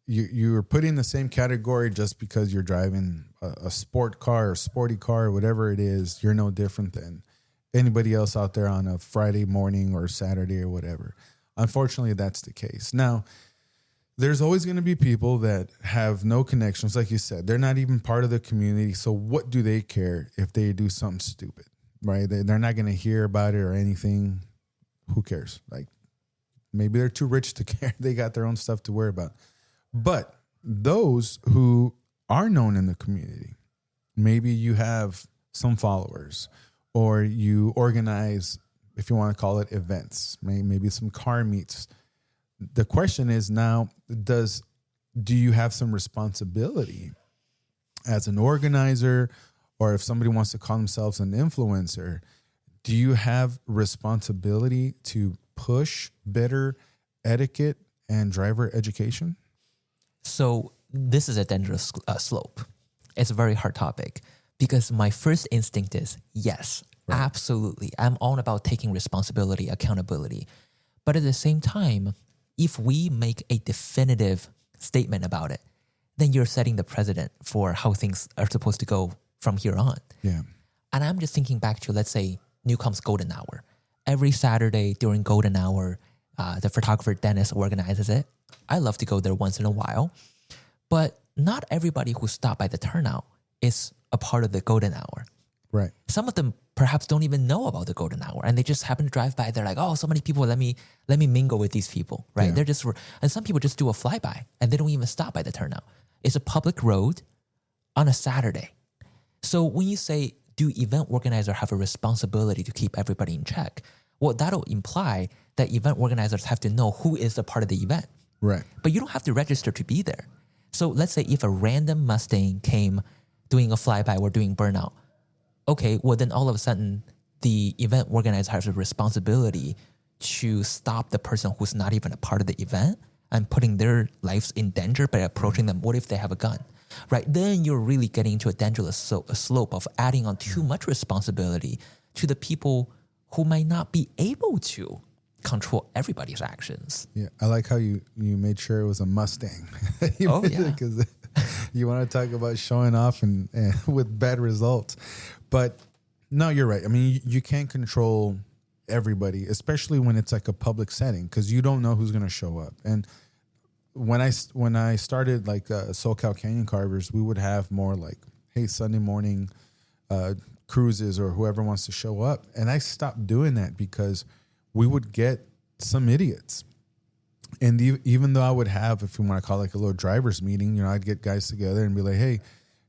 you're put in the same category just because you're driving a sport car or sporty car or whatever it is. You're no different than anybody else out there on a Friday morning or Saturday or whatever. Unfortunately, that's the case. Now, there's always going to be people that have no connections. Like you said, they're not even part of the community. So what do they care if they do something stupid, right? They're not going to hear about it or anything. Who cares? Like, maybe they're too rich to care. They got their own stuff to worry about. But those who are known in the community, maybe you have some followers or you organize, if you want to call it, events, maybe some car meets. The question is now, do you have some responsibility as an organizer, or if somebody wants to call themselves an influencer, do you have responsibility to push better etiquette and driver education? So this is a dangerous slope. It's a very hard topic because my first instinct is yes, right. Absolutely. I'm all about taking responsibility, accountability. But at the same time, if we make a definitive statement about it, then you're setting the precedent for how things are supposed to go from here on. Yeah. And I'm just thinking back to, let's say, Newcomb's Golden Hour. Every Saturday during Golden Hour, the photographer Dennis organizes it. I love to go there once in a while. But not everybody who stopped by the turnout is a part of the Golden Hour. Right. Some of them perhaps don't even know about the Golden Hour, and they just happen to drive by. They're like, "Oh, so many people. Let me mingle with these people." Right? Yeah. They're just, and some people just do a flyby, and they don't even stop by the turnout. It's a public road on a Saturday. So when you say, do event organizers have a responsibility to keep everybody in check? Well, that'll imply that event organizers have to know who is a part of the event. Right. But you don't have to register to be there. So let's say if a random Mustang came doing a flyby or doing burnout, okay, well then all of a sudden the event organizer has a responsibility to stop the person who's not even a part of the event and putting their lives in danger by approaching them. What if they have a gun? Right? Then you're really getting into a dangerous slope of adding on too much responsibility to the people who might not be able to control everybody's actions. Yeah, I like how you made sure it was a Mustang. Oh, yeah. Because you want to talk about showing off and with bad results. But no, you're right. I mean, you can't control everybody, especially when it's like a public setting, because you don't know who's going to show up. And when I started like SoCal Canyon Carvers, we would have more like, hey, Sunday morning cruises or whoever wants to show up. And I stopped doing that because we would get some idiots. And even though I would have, if you want to call it like a little driver's meeting, you know, I'd get guys together and be like, hey,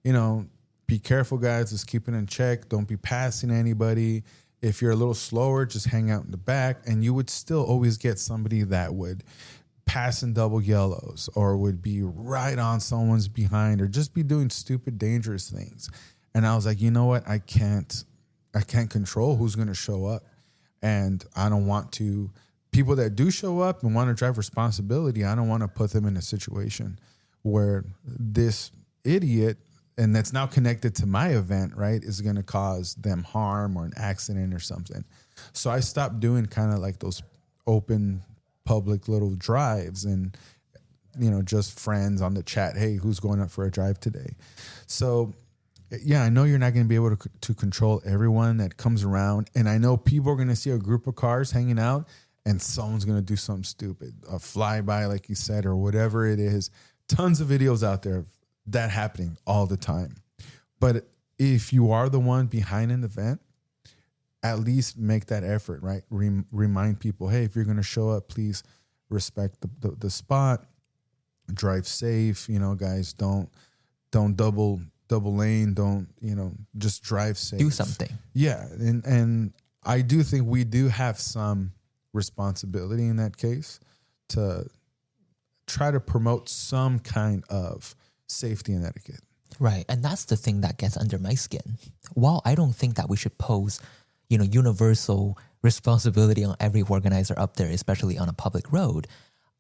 you know, be careful, guys. Just keep it in check. Don't be passing anybody. If you're a little slower, just hang out in the back. And you would still always get somebody that would pass in double yellows or would be right on someone's behind or just be doing stupid, dangerous things. And I was like, you know what? I can't control who's going to show up. And I don't want to, people that do show up and want to drive responsibility, I don't want to put them in a situation where this idiot, and that's now connected to my event, right, is going to cause them harm or an accident or something. So I stopped doing kind of like those open public little drives and, you know, just friends on the chat. Hey, who's going up for a drive today? So yeah, I know you're not going to be able to control everyone that comes around. And I know people are going to see a group of cars hanging out and someone's going to do something stupid, a flyby, like you said, or whatever it is. Tons of videos out there of that happening all the time. But if you are the one behind an event, at least make that effort, right? Remind people, hey, if you're going to show up, please respect the spot, drive safe, you know, guys, don't double lane, don't, you know, just drive safe. Do something. Yeah. And I do think we do have some responsibility in that case to try to promote some kind of safety and etiquette. Right. And that's the thing that gets under my skin. While I don't think that we should pose, you know, universal responsibility on every organizer up there, especially on a public road,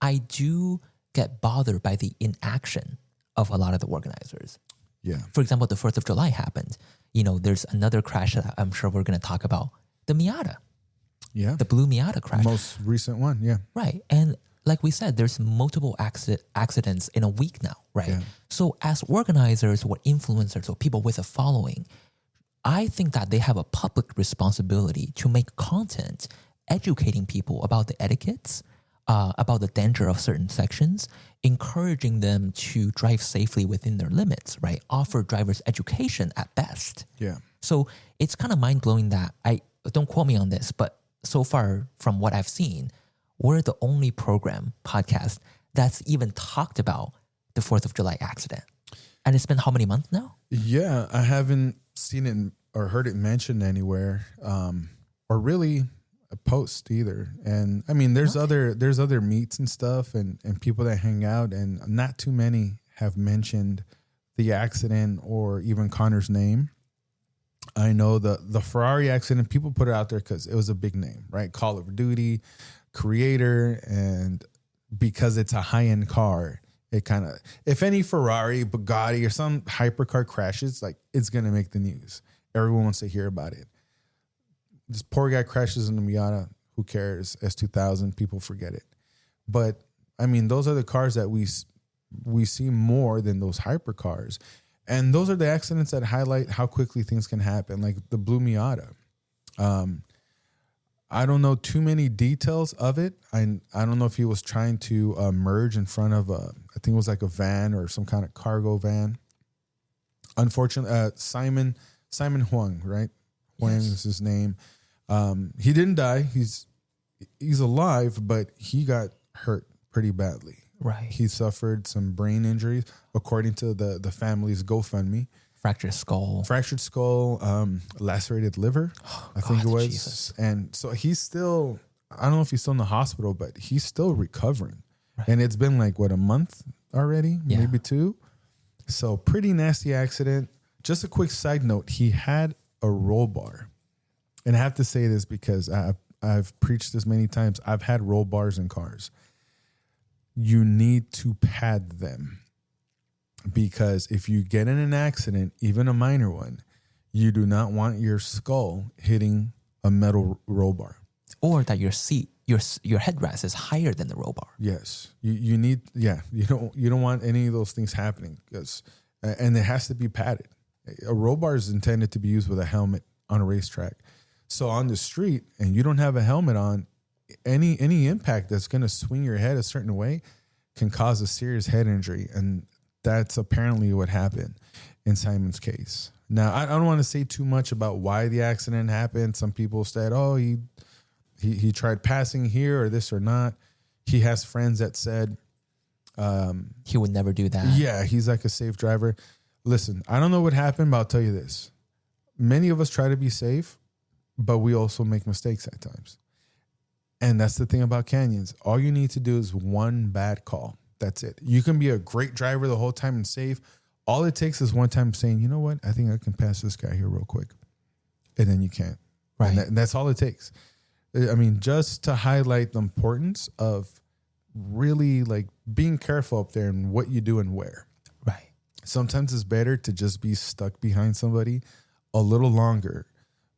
I do get bothered by the inaction of a lot of the organizers. Yeah. For example, the 4th of July happened. You know, there's another crash that I'm sure we're going to talk about. The Miata. Yeah. The blue Miata crash. Most recent one. Yeah. Right. And like we said, there's multiple accidents in a week now, right? Yeah. So as organizers or influencers or people with a following, I think that they have a public responsibility to make content educating people about the etiquettes, about the danger of certain sections, encouraging them to drive safely within their limits, right? Offer drivers education at best. Yeah. So it's kind of mind-blowing that don't quote me on this, but so far from what I've seen, we're the only podcast that's even talked about the 4th of July accident. And it's been how many months now? Yeah, I haven't seen it or heard it mentioned anywhere, or really a post either. And I mean, there's other meets and stuff and people that hang out, and not too many have mentioned the accident or even Connor's name. I know the Ferrari accident, people put it out there because it was a big name, right? Call of Duty creator, and because it's a high-end car, it kind of, if any Ferrari, Bugatti, or some hypercar crashes, like, it's going to make the news. Everyone wants to hear about it. This poor guy crashes in the Miata. Who cares? S2000, people forget it. But, I mean, those are the cars that we see more than those hypercars. And those are the accidents that highlight how quickly things can happen, like the blue Miata. I don't know too many details of it. I don't know if he was trying to merge in front of I think it was like a van or some kind of cargo van. Unfortunately, Simon Huang, right? Huang is his name. He didn't die. He's alive, but he got hurt pretty badly. Right. He suffered some brain injuries, according to the family's GoFundMe. Fractured skull, lacerated liver, I think it was. Jesus. And so he's still, I don't know if he's still in the hospital, but he's still recovering. Right. And it's been like, what, a month already? Yeah. Maybe 2. So pretty nasty accident. Just a quick side note, he had a roll bar. And I have to say this because I've preached this many times. I've had roll bars in cars. You need to pad them. Because if you get in an accident, even a minor one, you do not want your skull hitting a metal roll bar. Or that your seat, your headrest is higher than the roll bar. Yes. You need, you don't want any of those things happening, because, and it has to be padded. A roll bar is intended to be used with a helmet on a racetrack. So on the street, and you don't have a helmet on, any impact that's going to swing your head a certain way can cause a serious head injury. And that's apparently what happened in Simon's case. Now, I don't want to say too much about why the accident happened. Some people said, oh, he tried passing here or this or not. He has friends that said he would never do that. Yeah, he's like a safe driver. Listen, I don't know what happened, but I'll tell you this. Many of us try to be safe, but we also make mistakes at times. And that's the thing about canyons. All you need to do is one bad call. That's it. You can be a great driver the whole time and safe. All it takes is one time saying, you know what? I think I can pass this guy here real quick. And then you can't. Right. And that's all it takes. I mean, just to highlight the importance of really like being careful up there and what you do and where. Right. Sometimes it's better to just be stuck behind somebody a little longer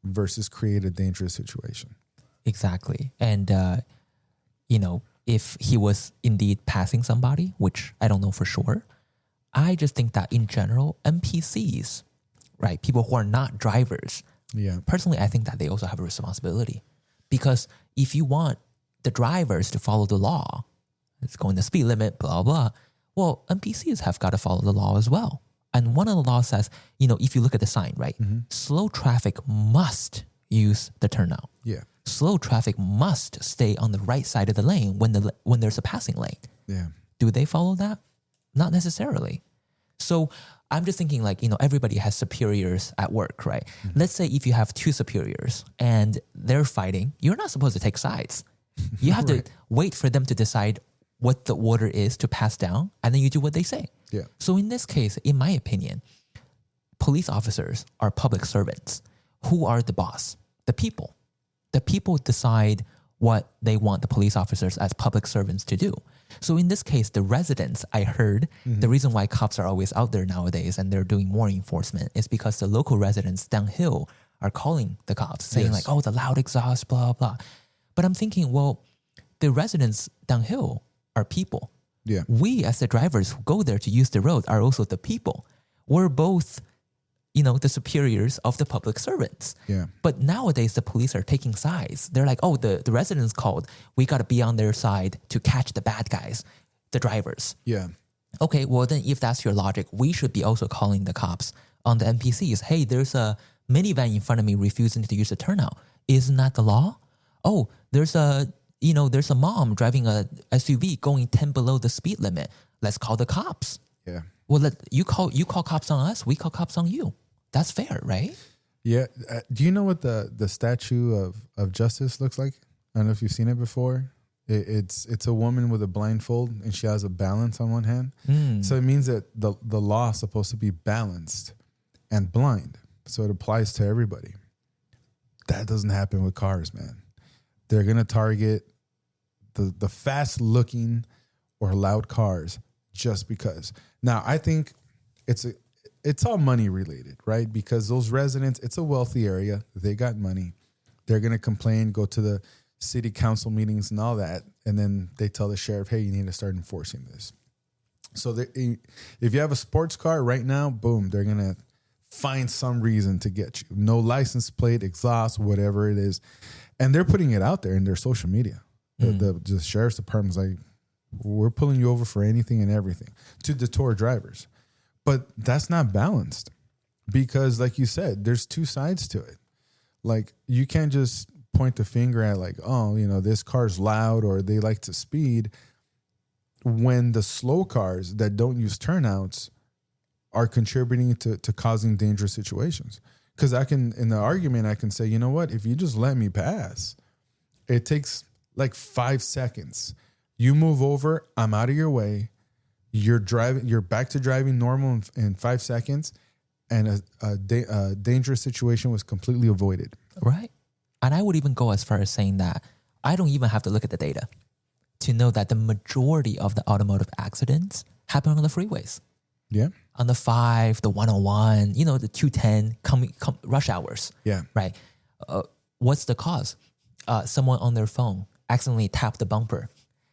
versus create a dangerous situation. Exactly. And, if he was indeed passing somebody, which I don't know for sure, I just think that in general, NPCs, right, people who are not drivers, personally, I think that they also have a responsibility. Because if you want the drivers to follow the law, it's going the speed limit, blah, blah, well, NPCs have got to follow the law as well. And one of the laws says, if you look at the sign, right, slow traffic must use the turnout. Yeah. Slow traffic must stay on the right side of the lane when there's a passing lane. Yeah. Do they follow that? Not necessarily. So I'm just thinking everybody has superiors at work, right? Mm-hmm. Let's say if you have two superiors and they're fighting, you're not supposed to take sides. You have to wait for them to decide what the order is to pass down, and then you do what they say. Yeah. So in this case, in my opinion, police officers are public servants. Who are the boss? The people. The people decide what they want the police officers as public servants to do. So in this case, the residents, I heard, the reason why cops are always out there nowadays and they're doing more enforcement is because the local residents downhill are calling the cops, saying the loud exhaust, blah, blah. But I'm thinking, well, the residents downhill are people. Yeah. We as the drivers who go there to use the road are also the people. We're both the superiors of the public servants. Yeah. But nowadays, the police are taking sides. They're like, oh, the residents called. We got to be on their side to catch the bad guys, the drivers. Yeah. Okay, well, then if that's your logic, we should be also calling the cops on the NPCs. Hey, there's a minivan in front of me refusing to use the turnout. Isn't that the law? Oh, there's a mom driving a SUV going 10 below the speed limit. Let's call the cops. Yeah. Well, you call cops on us. We call cops on you. That's fair, right? Yeah. Do you know what the statue of justice looks like? I don't know if you've seen it before. It's a woman with a blindfold and she has a balance on one hand. So it means that the law is supposed to be balanced and blind. So it applies to everybody. That doesn't happen with cars, man. They're going to target the fast looking or loud cars just because. Now, I think it's all money related, right? Because those residents, it's a wealthy area. They got money. They're going to complain, go to the city council meetings and all that. And then they tell the sheriff, hey, you need to start enforcing this. So if you have a sports car right now, boom, they're going to find some reason to get you. No license plate, exhaust, whatever it is. And they're putting it out there in their social media. The sheriff's department's like, we're pulling you over for anything and everything to deter drivers. But that's not balanced because, like you said, there's two sides to it. Like, you can't just point the finger at this car's loud or they like to speed when the slow cars that don't use turnouts are contributing to causing dangerous situations. Because in the argument, I can say, you know what? If you just let me pass, it takes like 5 seconds. You move over, I'm out of your way. You're back to driving normal in 5 seconds, and a dangerous situation was completely avoided. Right. And I would even go as far as saying that I don't even have to look at the data to know that the majority of the automotive accidents happen on the freeways. Yeah. On the 5, the 101, the 210, rush hours. Yeah. Right. What's the cause? Someone on their phone accidentally tapped the bumper.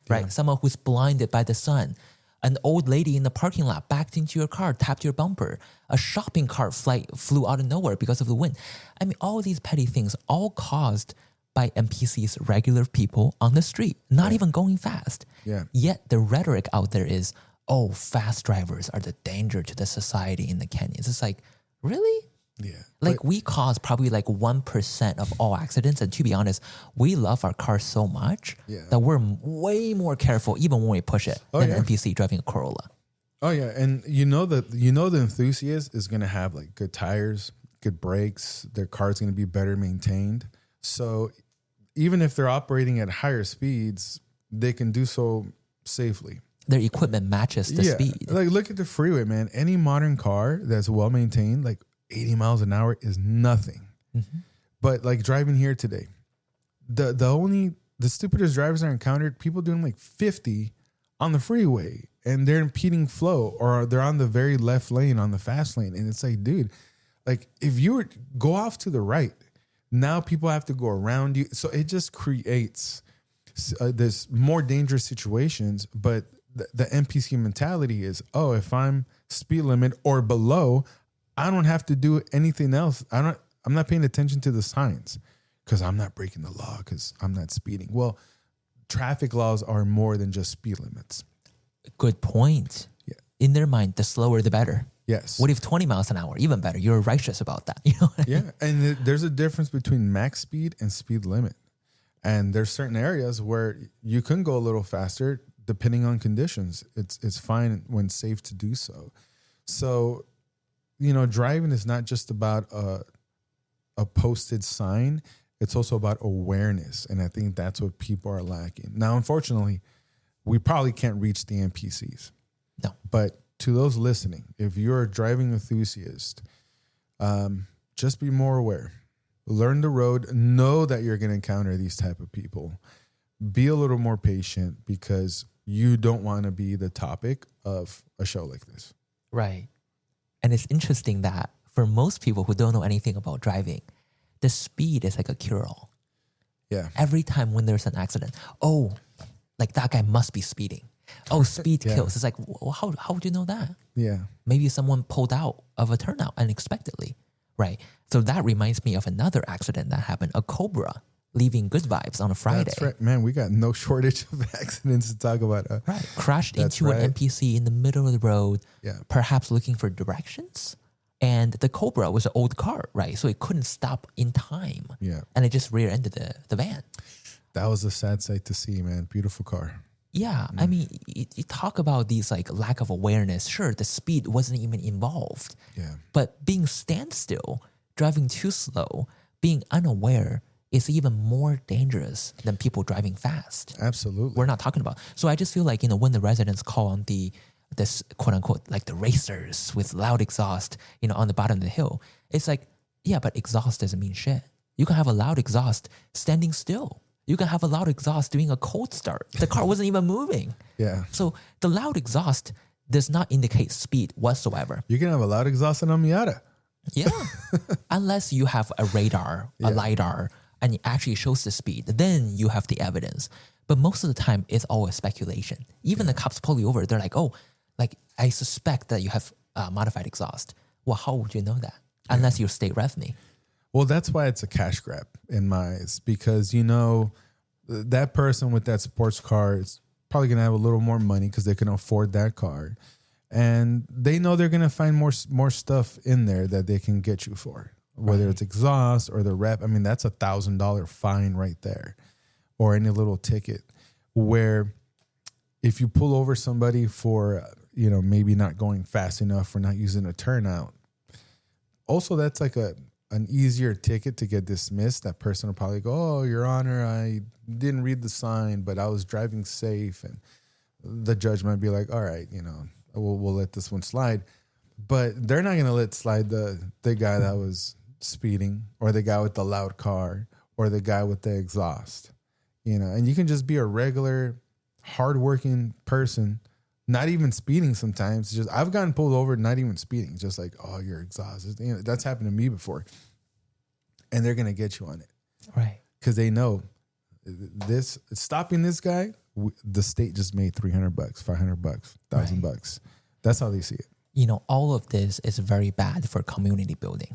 Right. Yeah. Someone who's blinded by the sun. An old lady in the parking lot backed into your car, tapped your bumper. A shopping cart flew out of nowhere because of the wind. I mean, all these petty things, all caused by NPCs, regular people on the street, not even going fast. Yeah. Yet the rhetoric out there is, oh, fast drivers are the danger to the society in the canyons. It's like, really? Yeah. Like we cause probably like 1% of all accidents. And to be honest, we love our car so much that we're way more careful even when we push it than an NPC driving a Corolla. Oh yeah. And the enthusiast is going to have like good tires, good brakes. Their car's going to be better maintained. So even if they're operating at higher speeds, they can do so safely. Their equipment matches the speed. Like look at the freeway, man. Any modern car that's well maintained, like 80 miles an hour is nothing. Mm-hmm. But like driving here today, the stupidest drivers I encountered, people doing like 50 on the freeway and they're impeding flow, or they're on the very left lane on the fast lane. And it's like, dude, like if you go off to the right, now people have to go around you. So it just creates this more dangerous situations. But the NPC mentality is, oh, if I'm speed limit or below, I don't have to do anything else. I'm not paying attention to the signs because I'm not breaking the law because I'm not speeding. Well, traffic laws are more than just speed limits. Good point. Yeah. In their mind, the slower the better. Yes. What if 20 miles an hour? Even better. You're righteous about that. You know what I mean? Yeah. And there's a difference between max speed and speed limit. And there's certain areas where you can go a little faster depending on conditions. It's fine when safe to do so. So, driving is not just about a posted sign. It's also about awareness. And I think that's what people are lacking. Now, unfortunately, we probably can't reach the NPCs. No. But to those listening, if you're a driving enthusiast, just be more aware. Learn the road. Know that you're going to encounter these type of people. Be a little more patient because you don't want to be the topic of a show like this. Right. And it's interesting that for most people who don't know anything about driving, the speed is like a cure-all. Yeah. Every time when there's an accident, like that guy must be speeding. Oh, speed kills. It's like, well, how would you know that? Yeah. Maybe someone pulled out of a turnout unexpectedly, right? So that reminds me of another accident that happened, a Cobra leaving good vibes on a Friday. That's right. Man, we got no shortage of accidents to talk about. Right. Crashed into an NPC in the middle of the road, perhaps looking for directions. And the Cobra was an old car, right? So it couldn't stop in time. Yeah. And it just rear-ended the van. That was a sad sight to see, man. Beautiful car. Yeah. I mean, you talk about these like lack of awareness. Sure, the speed wasn't even involved. Yeah. But being standstill, driving too slow, being unaware is even more dangerous than people driving fast. Absolutely. We're not talking about. So I just feel like, when the residents call on this quote unquote, like the racers with loud exhaust, on the bottom of the hill, it's like, yeah, but exhaust doesn't mean shit. You can have a loud exhaust standing still. You can have a loud exhaust doing a cold start. The car wasn't even moving. Yeah. So the loud exhaust does not indicate speed whatsoever. You can have a loud exhaust in a Miata. Yeah. Unless you have a radar, a LiDAR, and it actually shows the speed, then you have the evidence. But most of the time, it's always speculation. Even the cops pull you over, they're like, oh, like I suspect that you have modified exhaust. Well, how would you know that? Unless you state rev me. Well, that's why it's a cash grab in my eyes, because, that person with that sports car is probably going to have a little more money because they can afford that car. And they know they're going to find more stuff in there that they can get you for, whether it's exhaust or the rep. I mean, that's $1,000 fine right there, or any little ticket. Where if you pull over somebody for, maybe not going fast enough or not using a turnout, also that's like an easier ticket to get dismissed. That person will probably go, oh, Your Honor, I didn't read the sign, but I was driving safe. And the judge might be like, all right, we'll let this one slide. But they're not going to let slide the guy that was speeding, or the guy with the loud car, or the guy with the exhaust. And you can just be a regular, hardworking person, not even speeding sometimes. Just I've gotten pulled over, not even speeding, just like, oh, you're exhausted. That's happened to me before. And they're going to get you on it. Right. Because they know stopping this guy, the state just made $300, $500, $1,000. That's how they see it. All of this is very bad for community building,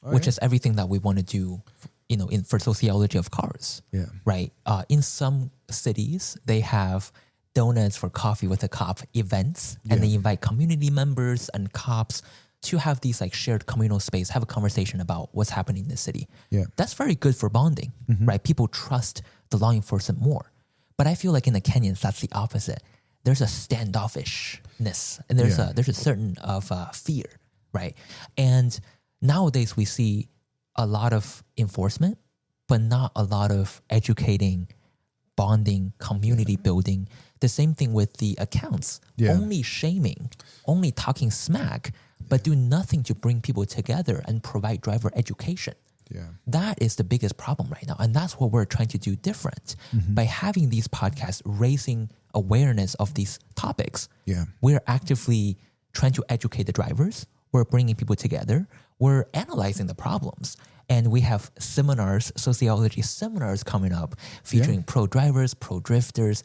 which is everything that we want to do, for sociology of cars. Yeah. Right. In some cities, they have donuts for coffee with a cop events, and they invite community members and cops to have these like shared communal space, have a conversation about what's happening in the city. Yeah. That's very good for bonding, right? People trust the law enforcement more. But I feel like in the canyons, that's the opposite. There's a standoffishness, and there's a certain of fear, right? And nowadays we see a lot of enforcement, but not a lot of educating, bonding, community building. The same thing with the accounts. Only shaming, only talking smack, but do nothing to bring people together and provide driver education. Yeah. That is the biggest problem right now. And that's what we're trying to do different. By having these podcasts, raising awareness of these topics, we're actively trying to educate the drivers. We're bringing people together. We're analyzing the problems. And we have seminars, sociology seminars coming up featuring pro drivers, pro drifters,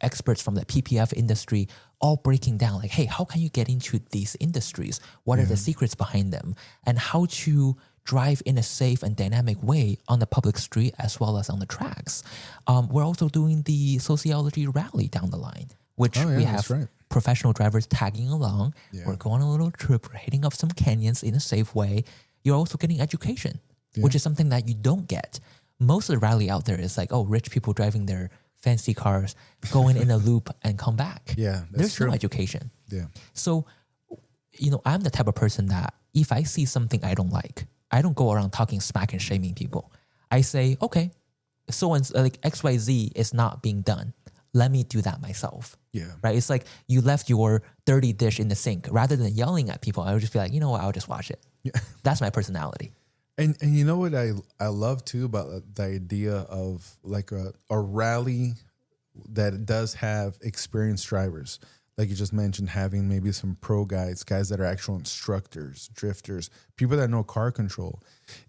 experts from the PPF industry, all breaking down like, hey, how can you get into these industries? What are the secrets behind them? And how to drive in a safe and dynamic way on the public street as well as on the tracks. We're also doing the sociology rally down the line, which we have professional drivers tagging along. We're going on a little trip. We're hitting up some canyons in a safe way. You're also getting education, which is something that you don't get. Most of the rally out there is like, oh, rich people driving their fancy cars, going in a loop and come back. There's no education. So, I'm the type of person that if I see something I don't like, I don't go around talking smack and shaming people. I say, okay, so like XYZ is not being done. Let me do that myself. Right? It's like you left your dirty dish in the sink. Rather than yelling at people, I would just be like, you know what, I'll just wash it. That's my personality. And you know what I love too about the idea of like a rally that does have experienced drivers. Like you just mentioned, having maybe some pro guys that are actual instructors, drifters, people that know car control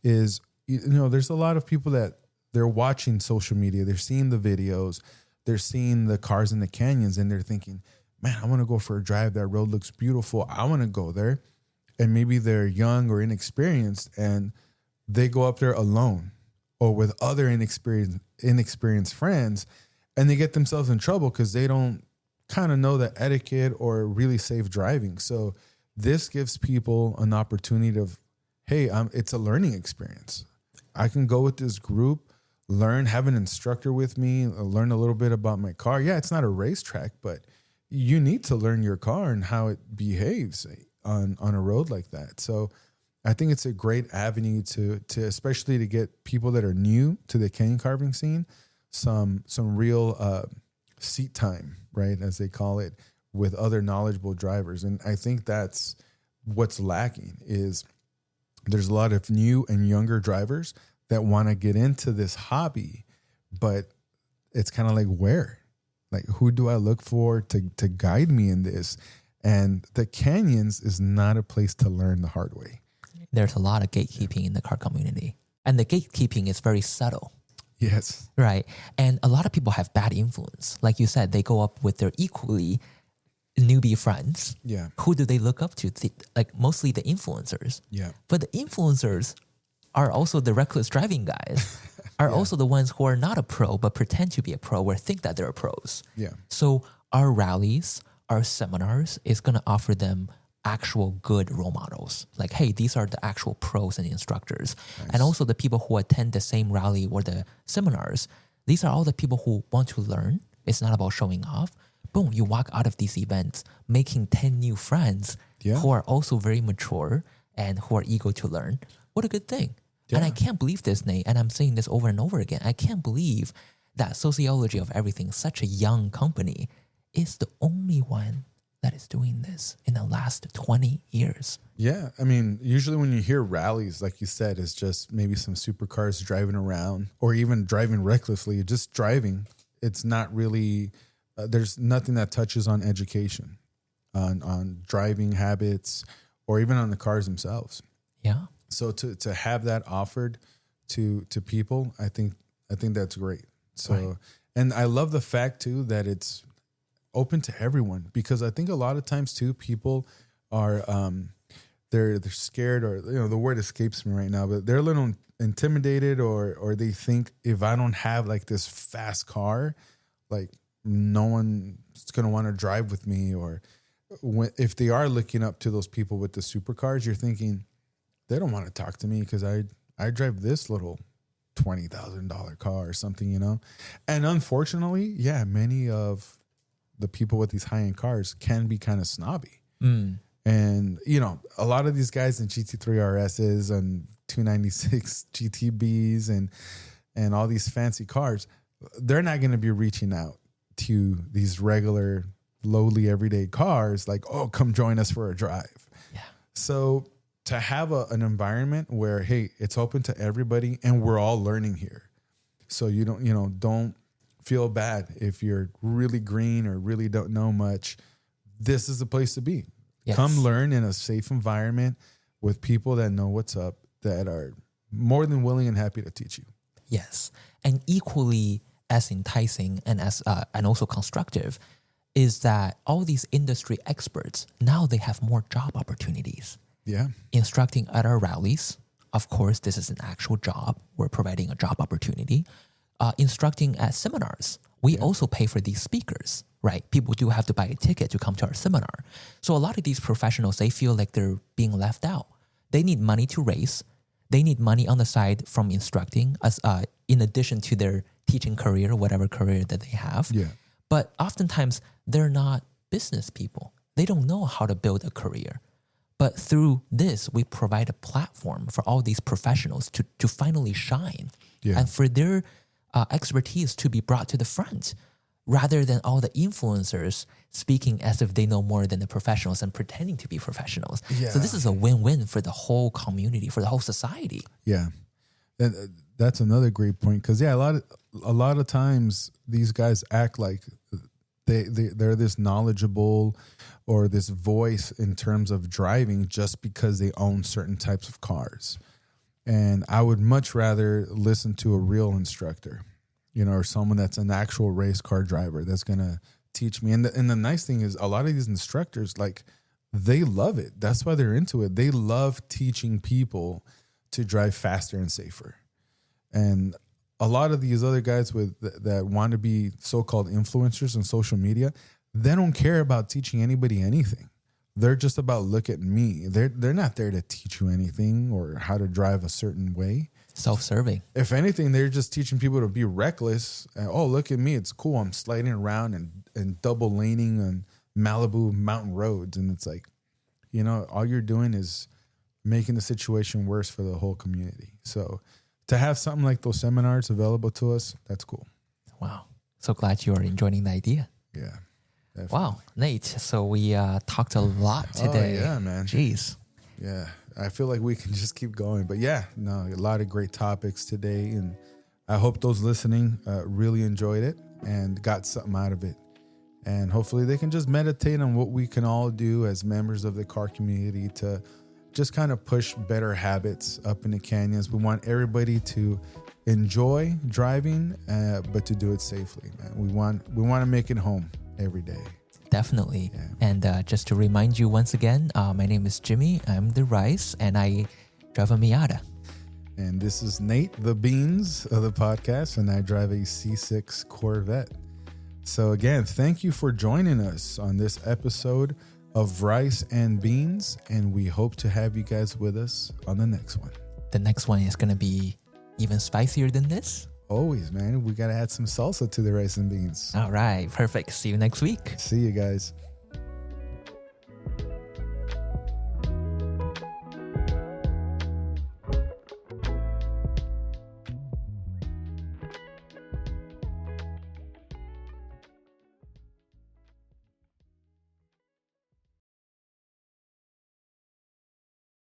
is, there's a lot of people that they're watching social media. They're seeing the videos. They're seeing the cars in the canyons and they're thinking, man, I want to go for a drive. That road looks beautiful. I want to go there. And maybe they're young or inexperienced and they go up there alone or with other inexperienced friends and they get themselves in trouble because they don't kind of know the etiquette or really safe driving. So this gives people an opportunity of, hey, it's a learning experience. I can go with this group, have an instructor with me, learn a little bit about my car. Yeah, it's not a racetrack, but you need to learn your car and how it behaves on a road like that. So I think it's a great avenue to especially to get people that are new to the canyon carving scene some real seat time, right, as they call it, with other knowledgeable drivers. And I think that's what's lacking is there's a lot of new and younger drivers that want to get into this hobby, but it's kind of like who do I look for to guide me in this? And the canyons is not a place to learn the hard way. There's a lot of gatekeeping in the car community. And the gatekeeping is very subtle. Yes. Right. And a lot of people have bad influence. Like you said, they go up with their equally newbie friends. Yeah. Who do they look up to? Mostly the influencers. Yeah. But the influencers are also the reckless driving guys, are also the ones who are not a pro, but pretend to be a pro or think that they're pros. Yeah. So our rallies, our seminars is going to offer them actual good role models. Like, hey, these are the actual pros and instructors. Nice. And also the people who attend the same rally or the seminars. These are all the people who want to learn. It's not about showing off. Boom, you walk out of these events making 10 new friends who are also very mature and who are eager to learn. What a good thing. Yeah. And I can't believe this, Nate, and I'm saying this over and over again. I can't believe that Sociology of Everything, such a young company, is the only one that is doing this in the last 20 years. Yeah. I mean, usually when you hear rallies, like you said, it's just maybe some supercars driving around or even driving recklessly, just driving. It's not really, there's nothing that touches on education, on driving habits, or even on the cars themselves. Yeah. So to have that offered to people, I think that's great. So, right. And I love the fact too that it's open to everyone, because I think a lot of times too people are they're scared, or the word escapes me right now, but they're a little intimidated, or they think if I don't have like this fast car, like no one's gonna want to drive with me, or if they are looking up to those people with the supercars, you're thinking they don't want to talk to me because I drive this little $20,000 car or something, you know? And unfortunately, yeah, many of the people with these high-end cars can be kind of snobby. And, you know, a lot of these guys in GT3 RSs and 296 GTBs and all these fancy cars, they're not going to be reaching out to these regular, lowly, everyday cars like, oh, come join us for a drive. Yeah. So to have an environment where, hey, it's open to everybody and we're all learning here. So you don't feel bad if you're really green or really don't know much. This is the place to be. Yes. Come learn in a safe environment with people that know what's up, that are more than willing and happy to teach you. Yes. And equally as enticing and as and also constructive is that all these industry experts, now they have more job opportunities. Yeah. Instructing at our rallies. Of course, this is an actual job. We're providing a job opportunity. Instructing at seminars. We also pay for these speakers, right? People do have to buy a ticket to come to our seminar. So a lot of these professionals, they feel like they're being left out. They need money to raise. They need money on the side from instructing, as in addition to their teaching career, whatever career that they have. Yeah. But oftentimes, they're not business people. They don't know how to build a career. But through this, we provide a platform for all these professionals to finally shine and for their expertise to be brought to the front, rather than all the influencers speaking as if they know more than the professionals and pretending to be professionals. Yeah. So this is a win-win for the whole community, for the whole society. Yeah. That's another great point. Because, yeah, a lot of times these guys act like they're this knowledgeable or this voice in terms of driving just because they own certain types of cars. And I would much rather listen to a real instructor, you know, or someone that's an actual race car driver that's going to teach me. And the nice thing is a lot of these instructors, like, they love it. That's why they're into it. They love teaching people to drive faster and safer. And a lot of these other guys that want to be so-called influencers on social media, they don't care about teaching anybody anything. They're just about, look at me. They're not there to teach you anything or how to drive a certain way. Self-serving. If anything, they're just teaching people to be reckless. And, oh, look at me. It's cool. I'm sliding around and double laning on Malibu mountain roads. And it's like, you know, all you're doing is making the situation worse for the whole community. So to have something like those seminars available to us, that's cool. Wow. So glad you are enjoying the idea. Yeah. Definitely. Wow, Nate. So we talked a lot today. Oh, yeah, man. Jeez. Yeah. I feel like we can just keep going. But yeah, no, a lot of great topics today. And I hope those listening really enjoyed it and got something out of it. And hopefully they can just meditate on what we can all do as members of the car community to just kind of push better habits up in the canyons. We want everybody to enjoy driving, but to do it safely, man. We want to make it home every day. Definitely. Yeah. And just to remind you once again, my name is Jimmy. I'm the Rice, and I drive a Miata. And this is Nate, the Beans of the podcast, and I drive a C6 Corvette. So again, thank you for joining us on this episode of Rice and Beans, and we hope to have you guys with us on the next one. The next one is going to be even spicier than this. Always, man. We got to add some salsa to the rice and beans. All right. Perfect. See you next week. See you guys.